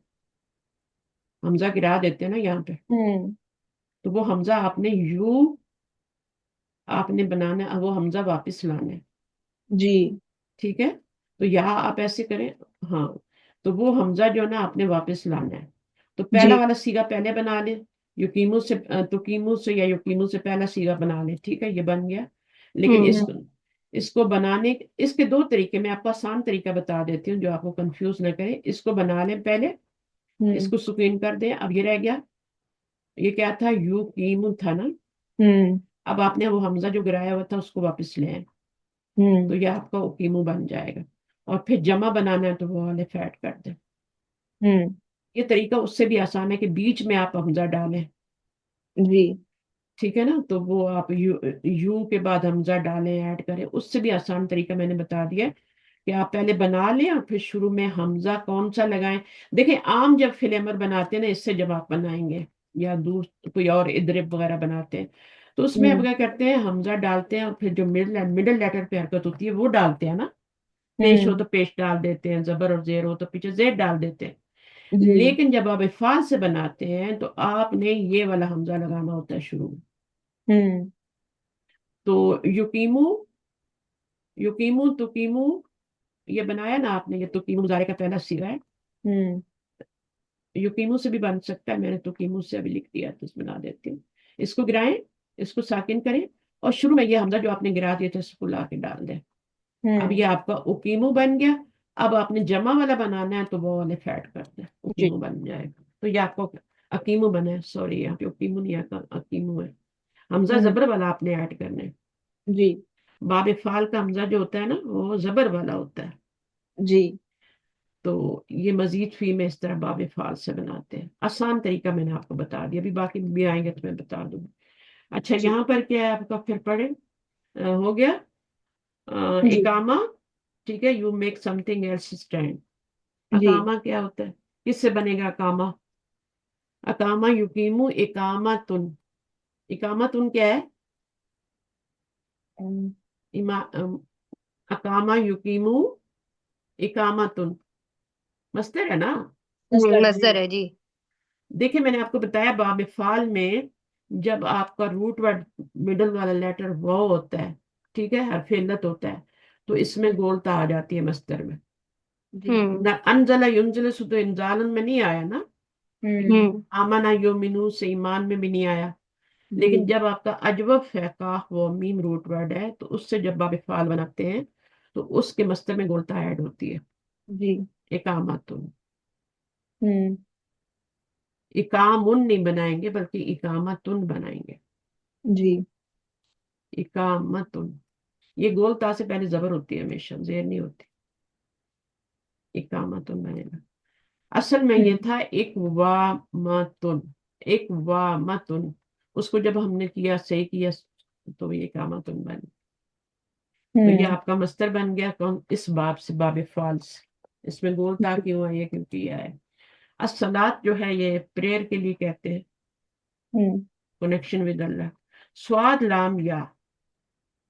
حمزہ گرا دیتے ہیں نا یہاں پہ. ہوں تو وہ حمزہ آپ نے یو آپ نے بنانا ہے، وہ حمزہ واپس لانا ہے. جی ٹھیک ہے، تو یہاں آپ ایسے کریں. ہاں، تو وہ حمزہ جو ہے نا آپ نے واپس لانا ہے. تو پہلا جی والا سیگا پہلے بنا لیں، یقیمو سے تقیمو سے یا یقیمو سے پہلا سیگا بنا لیں. ٹھیک ہے، یہ بن گیا. لیکن اس کو بنانے، اس کے دو طریقے، میں آپ کو آسان طریقہ بتا دیتی ہوں جو آپ کو کنفیوز نہ کرے. اس کو بنا لیں پہلے، اس ہوں کو سکین کر دیں. اب یہ رہ گیا، یہ کیا تھا؟ یو قیمو تھا نا. ہوں اب آپ نے وہ حمزہ جو گرایا ہوا تھا اس کو واپس لے آئیں، ہوں تو یہ آپ کا اقیمو بن جائے گا. اور پھر جمع بنانا ہے تو وہ والے فیٹ کر دیں. ہوں یہ طریقہ اس سے بھی آسان ہے کہ بیچ میں آپ حمزہ ڈالیں. جی ٹھیک ہے نا، تو وہ آپ یو کے بعد حمزہ ڈالیں، ایڈ کریں. اس سے بھی آسان طریقہ میں نے بتا دیا کہ آپ پہلے بنا لیں اور پھر شروع میں حمزہ کون سا لگائیں. دیکھیں، عام جب فعل امر بناتے ہیں نا، اس سے جب آپ بنائیں گے یا کوئی اور ادرب وغیرہ بناتے ہیں تو اس میں آپ ہوں کیا کرتے ہیں؟ حمزہ ڈالتے ہیں اور پھر جو مڈل لیٹر پہ حرکت ہوتی ہے وہ ڈالتے ہیں نا. پیش ہو ہوں تو پیش ڈال دیتے ہیں، زبر اور زیر ہو تو پیچھے زیر ڈال دیتے ہیں. جی لیکن جب آپ افعال سے بناتے ہیں تو آپ نے یہ والا حمزہ لگانا ہوتا ہے شروع میں. ہوں تو یقیمو، یقیمو تقیمو، یہ بنایا نا آپ نے، یہ تقیمو مضارع کا پہلا صیغہ ہے. ہوں یقیمو سے بھی بن سکتا ہے، میں نے تقیمو سے ابھی لکھ دیا تو بنا دیتی ہوں. اس کو گرائیں، اس کو ساکن کریں اور شروع میں یہ حمزہ جو آپ نے گرا دیا تھا اس کو لا کے ڈال دیں. اب یہ آپ کا اقیمو بن گیا. اب آپ نے جمع والا بنانا ہے تو وہ والے فیٹ کر دیں، جی اقیمو بن جائے گا. تو یہ آپ کو اقیمو بنا ہے، سوری یہاں پہ اقیمو نہیں آتا، اقیمو ہے. حمزہ ہوں زبر والا آپ نے ایڈ کرنا ہے. جی باب فعال کا حمزہ جو ہوتا ہے نا وہ زبر والا ہوتا ہے. جی تو یہ مزید فی میں اس طرح باب فعال سے بناتے ہیں. آسان طریقہ میں نے آپ کو بتا دیا، ابھی باقی بھی آئیں گے تو میں بتا دوں. اچھا، جی یہاں پر کیا ہے آپ کا؟ پھر پڑھیں. ہو گیا جی اقامہ. ٹھیک ہے، you make something else stand. جی اقامہ کیا ہوتا ہے؟ کس سے بنے گا اقامہ؟ اقامہ یقیمو اقامتن. اقامتن کیا ہے؟ اقامہ یقیمو اقامتن مصدر ہے نا. مصدر ہے جی. دیکھیں، میں نے آپ کو بتایا باب فعال میں جب آپ کا روٹ ورڈ مڈل والا لیٹر وہ ہوتا ہے، ٹھیک ہے، حرف علت ہوتا ہے، تو اس میں گولتا آ جاتی ہے مصدر میں. جی نہ انزلہ ینزل سے تو انزالن میں نہیں آیا نا. آمنہ یومنو سے ایمان میں بھی نہیں آیا. جی لیکن جب آپ کا اجوف ہے، کاف و میم روٹ ورڈ ہے، تو اس سے جب باب فعال بناتے ہیں تو اس کے مصدر میں گولتا ایڈ ہوتی ہے. جی اقامتن. ہوں اقامن نہیں بنائیں گے بلکہ اقامتن بنائیں گے. جی اقامتن. یہ گول تا سے پہلے زبر ہوتی ہے، ہمیشہ زیر نہیں ہوتی. اقامتن بنے گا. اصل میں یہ تھا ایک وامتن، ایک وامتن. اس کو جب ہم نے کیا، صحیح کیا، تو یہ اقامتن بن. تو یہ آپ کا مصدر بن گیا کون؟ اس باب سے، باب فعال سے. اس میں گول تا کیوں ہے؟ یہ کیوں کیا ہے؟ الصلاۃ جو ہے یہ پریئر کے لیے کہتے ہیں، ہوں کنیکشن ود اللہ. سواد لام یا.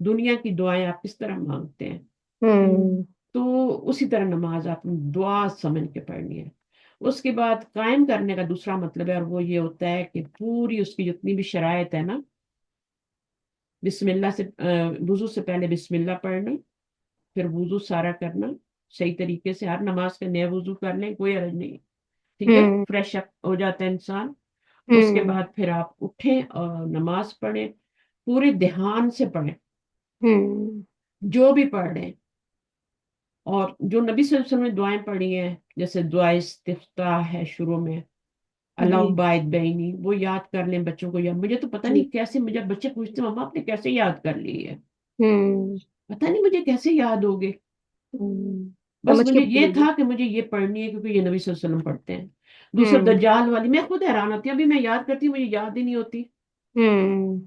دنیا کی دعائیں آپ کس طرح مانگتے ہیں، ہوں تو اسی طرح نماز آپ نے دعا سمجھ کے پڑھنی ہے۔ اس کے بعد قائم کرنے کا دوسرا مطلب ہے، اور وہ یہ ہوتا ہے کہ پوری اس کی جتنی بھی شرائط ہے نا، بسم اللہ سے وضو سے پہلے بسم اللہ پڑھنا، پھر وضو سارا کرنا صحیح طریقے سے، ہر نماز کا نیا وضو کر لیں، کوئی حرج نہیں، ٹھیک ہے، ہوں فریش اپ ہو جاتا ہے انسان۔ اس کے ہوں بعد پھر آپ اٹھیں اور نماز پڑھیں، پورے دھیان سے پڑھیں ہوں جو بھی پڑھ رہے ہیں، اور جو نبی صلی اللہ علیہ وسلم نے دعائیں پڑھی ہیں، جیسے دعا استفتاح ہے شروع میں، اللہ جی باعث بینی، وہ یاد کر لیں بچوں کو، یا مجھے تو پتہ جی نہیں کیسے، مجھے بچے پوچھتے ہیں مما آپ نے کیسے یاد کر لی ہے، ہوں پتہ نہیں مجھے کیسے یاد ہوگی، ہوں بس سمجھ کے مجھے یہ بولیے. تھا کہ مجھے یہ پڑھنی ہے کیونکہ یہ نبی صلی اللہ علیہ وسلم پڑھتے ہیں۔ دوسرا ہوں دجال والی، میں خود حیران ہوتی ہوں، ابھی میں یاد کرتی ہوں مجھے یاد ہی نہیں ہوتی، ہوں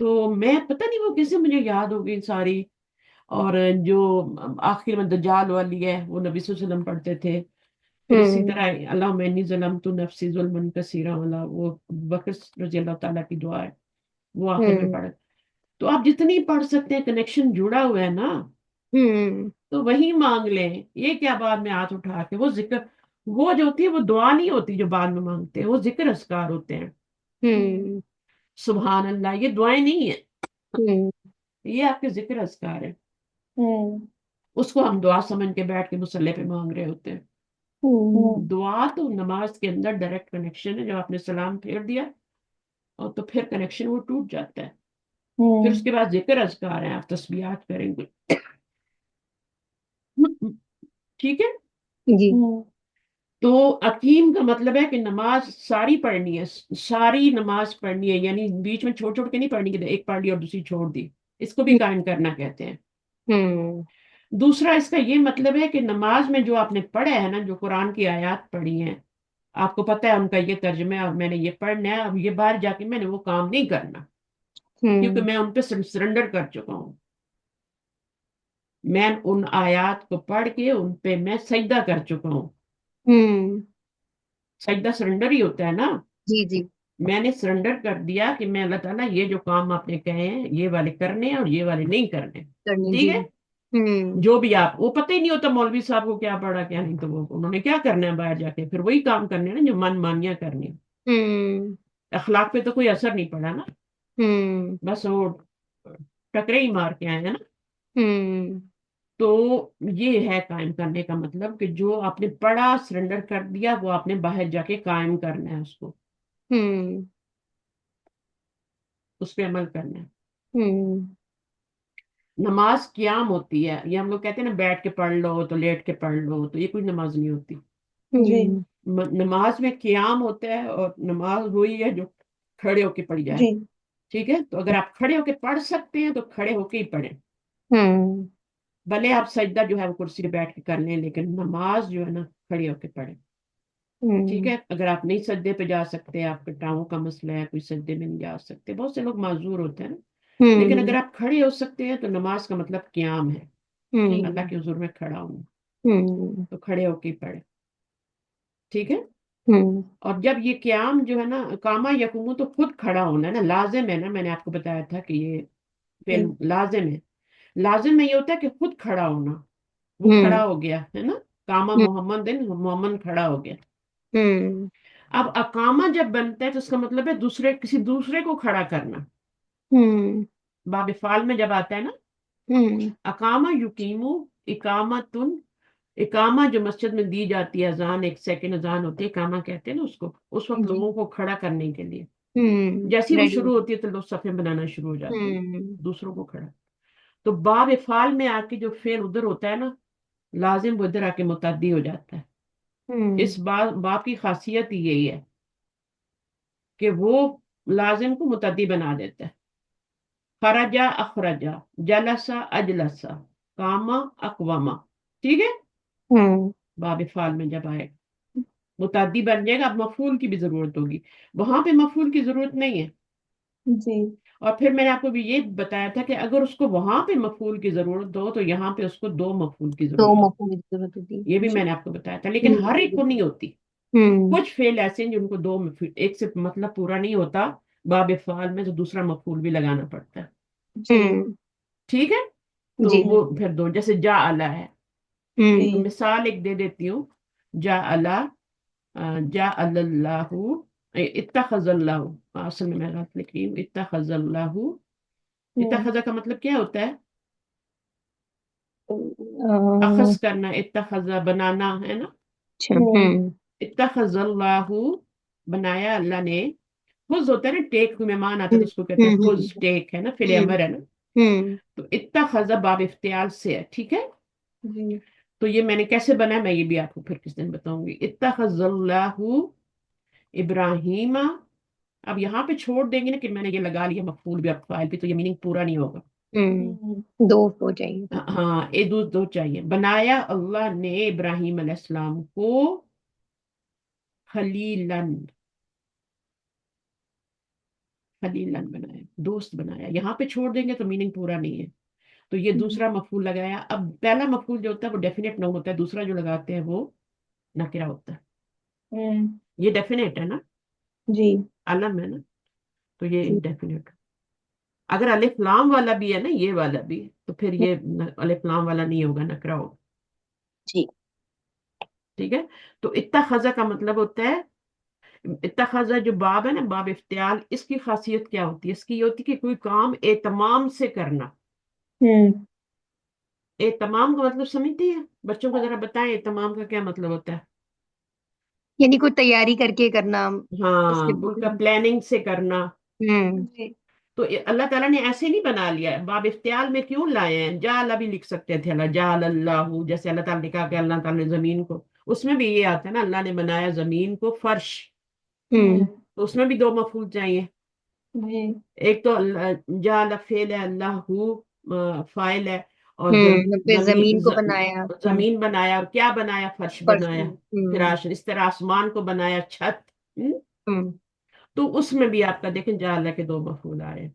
تو میں پتہ نہیں وہ کیسے مجھے یاد ہو گئی ساری۔ اور جو آخر میں دجال والی ہے وہ نبی صلی اللہ علیہ وسلم پڑھتے تھے، پھر اسی ہوں طرح اللہم انی ظلمت نفسی ظلما کثیرا والا، وہ بکر رضی اللہ تعالیٰ کی دعا ہے، وہ آخر میں ہوں پڑھ۔ تو آپ جتنی پڑھ سکتے ہیں، کنیکشن جڑا ہوا ہے نا، ہوں تو وہی مانگ لیں۔ یہ کیا بعد میں ہاتھ اٹھا کے وہ ذکر، وہ جو ہوتی ہے وہ دعا نہیں ہوتی جو بعد میں مانگتے ہیں، وہ ذکر اذکار ہوتے ہیں۔ ہوں سبحان اللہ یہ دعائیں نہیں ہیں، ہوں یہ آپ کے ذکر اذکار ہے، ہوں اس کو ہم دعا سمجھ کے بیٹھ کے مصلی پہ مانگ رہے ہوتے ہیں۔ ہوں دعا تو نماز کے اندر ڈائریکٹ کنیکشن ہے، جب آپ نے سلام پھیر دیا اور تو پھر کنیکشن وہ ٹوٹ جاتا ہے۔ پھر اس کے بعد ذکر اذکار ہیں، آپ تسبیحات کریں گے، ٹھیک ہے۔ جی تو عقیم کا مطلب ہے کہ نماز ساری پڑھنی ہے، ساری نماز پڑھنی ہے، یعنی بیچ میں چھوڑ چھوڑ کے نہیں پڑھنی کہ ایک پڑھ لی اور دوسری چھوڑ دی، اس کو بھی قائم کرنا کہتے ہیں۔ ہوں دوسرا اس کا یہ مطلب ہے کہ نماز میں جو آپ نے پڑھا ہے نا، جو قرآن کی آیات پڑھی ہیں، آپ کو پتہ ہے ان کا یہ ترجمہ ہے اور میں نے یہ پڑھنا ہے، اب یہ باہر جا کے میں نے وہ کام نہیں کرنا، کیونکہ ہوں میں ان پہ سرنڈر کر چکا ہوں، میں ان آیات کو پڑھ کے ان پہ میں سجدہ کر چکا ہوں۔ ہوں سجدہ سرنڈر ہی ہوتا ہے نا، جی جی میں نے سرنڈر کر دیا کہ میں اللہ تعالیٰ یہ جو کام آپ نے کہے ہیں یہ والے کرنے ہیں اور یہ والے نہیں کرنے، کرنی ٹھیک جی ہے۔ ہوں جو بھی آپ، وہ پتہ ہی نہیں ہوتا مولوی صاحب کو کیا پڑھا کیا نہیں، تو وہ انہوں نے کیا کرنا ہے باہر جا کے، پھر وہی کام کرنے ہیں نا جو من مانیاں کرنی، ہوں اخلاق پہ تو کوئی اثر نہیں پڑا نا، ہوں بس وہ ٹکرے ہی مار کے آئے ہیں نا۔ ہوں تو یہ ہے قائم کرنے کا مطلب کہ جو آپ نے پڑھا سرنڈر کر دیا وہ آپ نے باہر جا کے قائم کرنا ہے، اس کو، ہوں اس پہ عمل کرنا ہے۔ ہوں نماز قیام ہوتی ہے، یہ ہم لوگ کہتے ہیں نا بیٹھ کے پڑھ لو تو لیٹ کے پڑھ لو، تو یہ کوئی نماز نہیں ہوتی۔ جی نماز میں قیام ہوتا ہے، اور نماز وہی ہے جو کھڑے ہو کے پڑھی جائے، جی ٹھیک ہے۔ تو اگر آپ کھڑے ہو کے پڑھ سکتے ہیں تو کھڑے ہو کے ہی پڑھیں، ہوں بھلے آپ سجدہ جو ہے وہ کرسی پہ بیٹھ کے کر لیں، لیکن نماز جو ہے نا کھڑے ہو کے پڑھیں، ٹھیک ہوں ہے۔ اگر آپ نہیں سجدے پہ جا سکتے، آپ کے ٹانگوں کا مسئلہ ہے، کوئی سجدے میں نہیں جا سکتے، بہت سے لوگ معذور ہوتے ہیں نا، لیکن اگر ہوں آپ کھڑے ہو سکتے ہیں تو نماز کا مطلب قیام ہے، اللہ ہوں کے حضور میں کھڑا ہوں، ہوں تو کھڑے ہو کے ہی پڑھیں، ٹھیک ہے۔ ہوں اور جب یہ قیام جو ہے نا، قامہ یقوم، تو خود کھڑا ہونا ہے نا، لازم ہے نا، میں نے آپ کو بتایا تھا کہ یہ فعل لازم ہے، لازم میں یہ ہوتا ہے کہ خود کھڑا ہونا، وہ ہوں کھڑا ہو گیا ہے نا، قامہ محمد محمد کھڑا ہو گیا۔ ہوں اب اقامہ جب بنتا ہے تو اس کا مطلب ہے دوسرے، کسی دوسرے کو کھڑا کرنا، ہوں باب فعال میں جب آتا ہے نا، ہوں اقامہ یقیمو، اقامتن، اقامہ جو مسجد میں دی جاتی ہے، اذان، ایک سیکنڈ اذان ہوتی ہے، اقامہ کہتے ہیں نا اس کو، اس وقت جی لوگوں کو کھڑا کرنے کے لیے، ہوں جیسی وہ ریڈی شروع ہوتی ہے تو لوگ صفیں بنانا شروع ہو جاتے ہیں، ہوں دوسروں کو کھڑا۔ تو باب فعال میں آ کے جو فعل ادھر ہوتا ہے نا لازم، وہ ادھر آ کے متعدی ہو جاتا ہے۔ ہوں اس باب کی خاصیت ہی یہی ہے کہ وہ لازم کو متعدی بنا دیتا ہے۔ خرجا اخرجا، جلسا اجلسا، قاما اقواما، ٹھیک ہے، ہوں باب فعال میں جب آئے متعدی بن جائے گا، اب مفعول کی بھی ضرورت ہوگی، وہاں پہ مفعول کی ضرورت نہیں ہے۔ جی اور پھر میں نے آپ کو بھی یہ بتایا تھا کہ اگر اس کو وہاں پہ مفعول کی ضرورت ہو تو یہاں پہ اس کو دو مفعول کی دو ضرورت مفہوم کی ضرورت ہوتی ہے، یہ بھی جی میں نے آپ کو بتایا تھا، لیکن ہر ایک کو نہیں ہوتی، ہوں کچھ فعل ایسے ہیں جن کو دو ایک سے مطلب پورا نہیں ہوتا، باب فعال میں تو دوسرا مفعول بھی لگانا پڑتا ہے۔ جی ہوں ٹھیک ہے، تو جی وہ پھر دو، جیسے جا الا ہے، ہوں تو مثال ایک دے دیتی ہوں، جا الا، جا اللہ، اتخذ اللہ، اصل میں غلط لکھ رہی ہوں، اتخذ اللہ، اتخذ کا مطلب کیا ہوتا ہے؟ اخذ کرنا، اتخذ بنانا ہے نا، اچھا ہوں اتخذ اللہ، بنایا اللہ نے، خز ہوتا ہے نا، ٹیک، مہمان آتا ہے تو اس کو کہتے ہیں خز، ٹیک ہے نا، فعل امر ہے نا، ہوں تو اتخذ باب افتعال سے ہے، ٹھیک ہے، جی تو یہ میں نے کیسے بنا ہے میں یہ بھی آپ کو پھر کس دن بتاؤں گی، اتخذ اللہ ابراہیم، اب یہاں پہ چھوڑ دیں گے نا کہ میں نے یہ لگا لیا مفعول بھی اب فاعل بھی، تو یہ میننگ پورا نہیں ہوگا، دو ہو جائیں گے ہاں یہ دو چاہیے، بنایا اللہ نے ابراہیم علیہ السلام کو خلیلن، خلیلن بنایا، دوست بنایا، یہاں پہ چھوڑ دیں گے تو میننگ پورا نہیں ہے، تو یہ دوسرا مفعول لگایا، اب پہلا مفعول جو ہوتا ہے وہ ڈیفینیٹ نہ ہوتا ہے، دوسرا جو لگاتے ہیں وہ نکرہ ہوتا ہے، یہ ڈیفینیٹ ہے نا، جی علم ہے نا، تو یہ انڈیفینیٹ، اگر الف لام والا بھی ہے نا، یہ والا بھی، تو پھر یہ الف لام والا نہیں ہوگا، نکرہ ہوگا، جی ٹھیک ہے، تو اتخذ کا مطلب ہوتا ہے، اتخذ جو باب ہے نا، باب افتعال، اس کی خاصیت کیا ہوتی ہے؟ اس کی یہ ہوتی ہے کہ کوئی کام اہتمام سے کرنا، اہتمام کا مطلب سمجھتی ہے؟ بچوں کو ذرا بتائیں اہتمام کا کیا مطلب ہوتا ہے؟ یعنی کوئی تیاری کر کے کرنا اس ہاں کے بالکل، پلاننگ سے کرنا، جی تو اللہ تعالیٰ نے ایسے نہیں بنا لیا ہے، باب افتعال میں کیوں لائے ہیں؟ جا اللہ بھی لکھ سکتے تھے، اللہ جا اللہ، جیسے اللہ تعالیٰ نے کہا کہ اللہ تعالیٰ نے زمین کو، اس میں بھی یہ آتا ہے نا، اللہ نے بنایا زمین کو فرش، تو اس میں بھی دو مفعول چاہیے، جی ایک تو جا اللہ فعل ہے، اللہ فاعل ہے، اور پھر زمین زمین کو بنایا زمین بنایا، اور کیا بنایا؟ فرش فرش بنایا، فراش، اس طرح آسمان کو بنایا، چھت، تو اس میں بھی آپ کا دیکھیں جا اللہ کے دو مفعول آئے ہیں،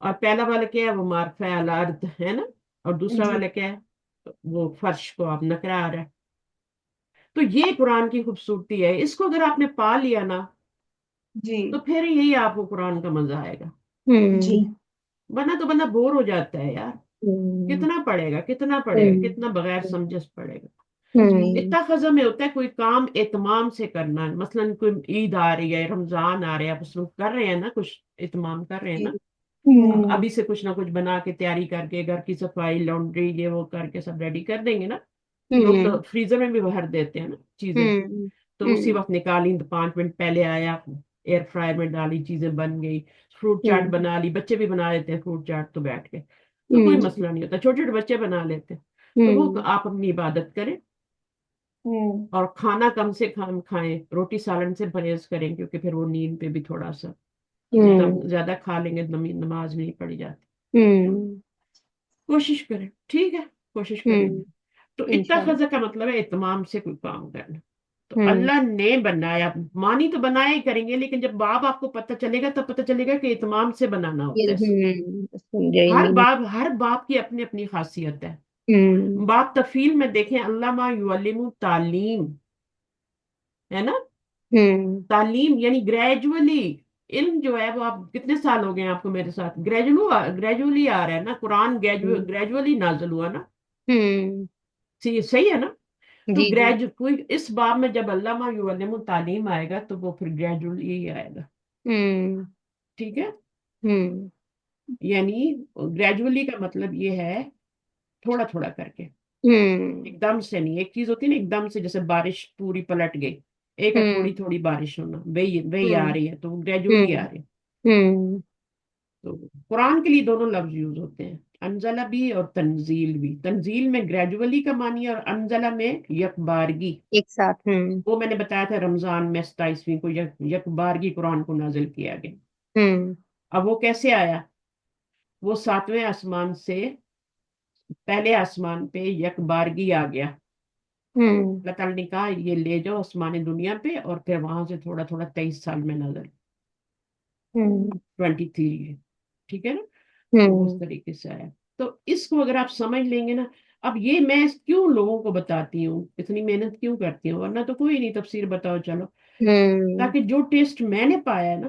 اور پہلا والا کیا ہے؟ وہ معرفہ الارض ہے نا، اور دوسرا جی والا کیا ہے؟ وہ فرش کو آپ نکرہ آ رہا ہے، تو یہ قرآن کی خوبصورتی ہے، اس کو اگر آپ نے پا لیا نا جی تو پھر یہی آپ کو قرآن کا مزہ آئے گا، جی ورنہ تو بندہ بور ہو جاتا ہے یار، کتنا پڑھے گا، کتنا پڑھے گا، کتنا بغیر سمجھے پڑھے گا، اتخاذہ میں ہوتا ہے کوئی کام اہتمام سے کرنا، مثلا کوئی عید آ رہی ہے، رمضان آ رہے ہیں، آپ اس میں کر رہے ہیں نا، کچھ اہتمام کر رہے ہیں نا، ابھی سے کچھ نہ کچھ بنا کے تیاری کر کے، گھر کی صفائی، لانڈری، یہ وہ کر کے سب ریڈی کر دیں گے نا، لوگ تو فریزر میں بھی بھر دیتے ہیں نا چیزیں، تو اسی وقت نکالی تو 5 منٹ پہلے آیا، ایئر فرائر میں ڈالی، چیزیں بن گئی، فروٹ چاٹ بنا لی، بچے بھی بنا لیتے ہیں فروٹ چاٹ تو بیٹھ کے، تو کوئی مسئلہ نہیں ہوتا، چھوٹے چھوٹے بچے بنا لیتے ہیں، تو وہ آپ اپنی عبادت کریں، اور کھانا کم سے کم کھائیں، روٹی سالن سے پرہیز کریں، کیونکہ پھر وہ نیند پہ بھی تھوڑا سا، زیادہ کھا لیں گے نماز نہیں پڑھی جاتی، کوشش کریں، ٹھیک ہے، کوشش کریں گے، تو اتخذ کا مطلب ہے اہتمام سے کوئی کام کرنا، تو اللہ نے بنایا، مانی تو بنایا ہی کریں گے، لیکن جب باب آپ کو پتہ چلے گا تب پتہ چلے گا کہ اہتمام سے بنانا ہوتا ہے، ہر باب کی اپنی اپنی خاصیت ہے، باب تفیل میں دیکھیں، علامہ یعلم تعلیم ہے نا، تعلیم یعنی گریجولی، علم جو ہے وہ، آپ کتنے سال ہو گئے ہیں آپ کو میرے ساتھ، گریجولی آ رہا ہے نا، قرآن گریجولی نازل ہوا نا، صحیح ہے نا، تو جی جی کوئی اس باب میں جب علامہ یعلم تعلیم آئے گا تو وہ پھر گریجولی ہی آئے گا، ٹھیک ہے، یعنی گریجولی کا مطلب یہ ہے تھوڑا تھوڑا کر کے، ایک دم سے نہیں، ایک چیز ہوتی ہے نا ایک دم سے، جیسے بارش پوری پلٹ گئی، ایک ہے تھوڑی تھوڑی بارش ہونا، وہی آ رہی ہے، تو گریجولی آ رہی ہے، تو قرآن کے لیے دونوں لفظ یوز ہوتے ہیں، انزلہ بھی اور تنزیل بھی، تنزیل میں گریجولی کا معنی ہے، اور انزلہ میں یکبارگی، ایک ساتھ وہ میں نے بتایا تھا رمضان میں 27ویں کو یکبارگی قرآن کو نازل کیا گیا، اب وہ کیسے آیا؟ وہ 7ویں آسمان سے پہلے آسمان پہ یکبارگی آ گیا، اللہ تعالیٰ نے کہا یہ لے جاؤ آسمان دنیا پہ، اور پھر وہاں سے تھوڑا تھوڑا 23 سال میں نظر 23، ٹھیک ہے نا، تو اس طریقے سے آیا، تو اس کو اگر آپ سمجھ لیں گے نا، اب یہ میں کیوں لوگوں کو بتاتی ہوں، اتنی محنت کیوں کرتی ہوں، ورنہ تو کوئی نہیں، تفسیر بتاؤ چلو، تاکہ جو ٹیسٹ میں نے پایا ہے نا،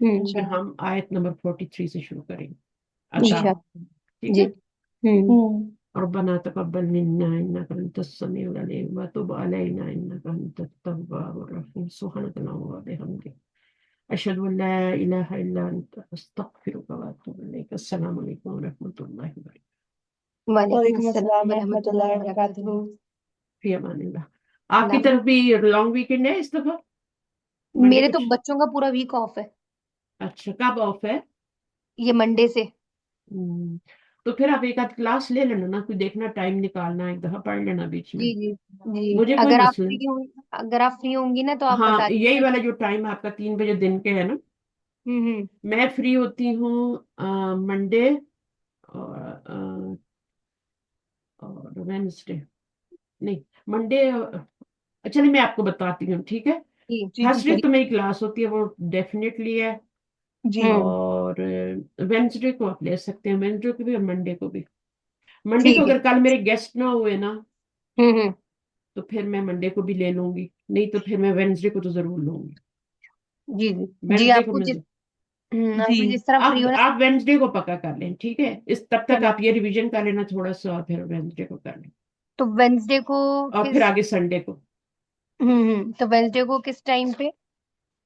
پھر ہم آیت نمبر 43 سے شروع کریں گے. انشاء عطا ٹھیک جی. ہے. ربنا تقبل منا انك انت السميع العليم وتب علينا انك انت التواب الرحيم سبحانك اللهم وبحمدك اشهد ان لا اله الا انت استغفرك واتوب اليك. السلام علیکم ورحمۃ اللہ وبرکاتہ. وعلیکم وعلیکم السلام السلام ورحمۃ ورحمۃ اللہ اللہ وبرکاتہ. وبرکاتہ. فی امان اللہ. آپ کی اللہ طرف بھی لانگ ویکینڈ ہے اس دفعہ؟ منڈے میرے تو کچھ بچوں کا پورا ویک آف ہے اچھا کب آف ہے؟ یہ منڈے سے. ہم، تو پھر آپ ایک آدھ کلاس لے لینا نا, کوئی دیکھنا ٹائم نکالنا, ایک دفعہ پڑھ لینا بیچ میں. جی جی جی. مجھے کوئی مسئلہ نہیں. اگر آپ فری ہوں گی نا تو آپ ہاں بتا یہی دیجیے. والا جو ٹائم آپ کا 3 بجے دن کے ہے نا, ہوں. میں فری ہوتی ہوں منڈے اور وینسڈے نہیں منڈے. اچھا نہیں میں آپ کو بتاتی ہوں ٹھیک ہے. جی تھرسڈے تو میری کلاس ہوتی ہے, وہ ڈیفینیٹلی ہے. جی اور وینسڈے کو آپ لے سکتے ہیں, وینسڈے کو بھی اور منڈے کو بھی. منڈے کو ٹھیک ہے. اگر کل میرے گیسٹ نہ ہوئے نا ہوں. تو پھر میں منڈے کو بھی لے لوں گی, نہیں تو پھر میں وینسڈے کو تو ضرور لوں گی. جی جی جی. وینسڈے آپ کو کو میں آپ کو جس طرح فری ہونا. آپ وینسڈے کو پکا کر لیں ٹھیک ہے. تب تک چلو آپ یہ ریویژن کر لینا تھوڑا سا, اور پھر وینسڈے کو کر لیں, تو وینسڈے کو اور پھر آگے سنڈے کو. تو وینسڈے کو کس ٹائم پہ؟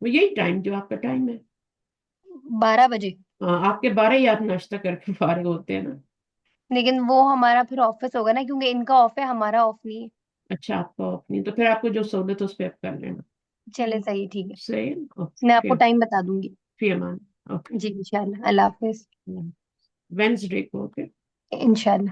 وہ یہی ٹائم جو آپ کا ٹائم ہے. 12 بجے. ہاں آپ کے 12 ہی آپ ناشتہ کر کے فارغ ہوتے ہیں نا. لیکن وہ ہمارا پھر آفس ہوگا نا, کیونکہ ان کا آف ہے ہمارا آف نہیں ہے. اچھا آپ کو آف نہیں, تو پھر آپ کو جو سہولت ہے اس پہ آپ کر لینا. چلے صحیح, ٹھیک ہے. صحیح میں آپ کو اوکے. ٹائم بتا دوں گی. فی امان. اوکے جی انشاءاللہ. اللہ حافظ. وینسڈے کو اوکے. انشاءاللہ.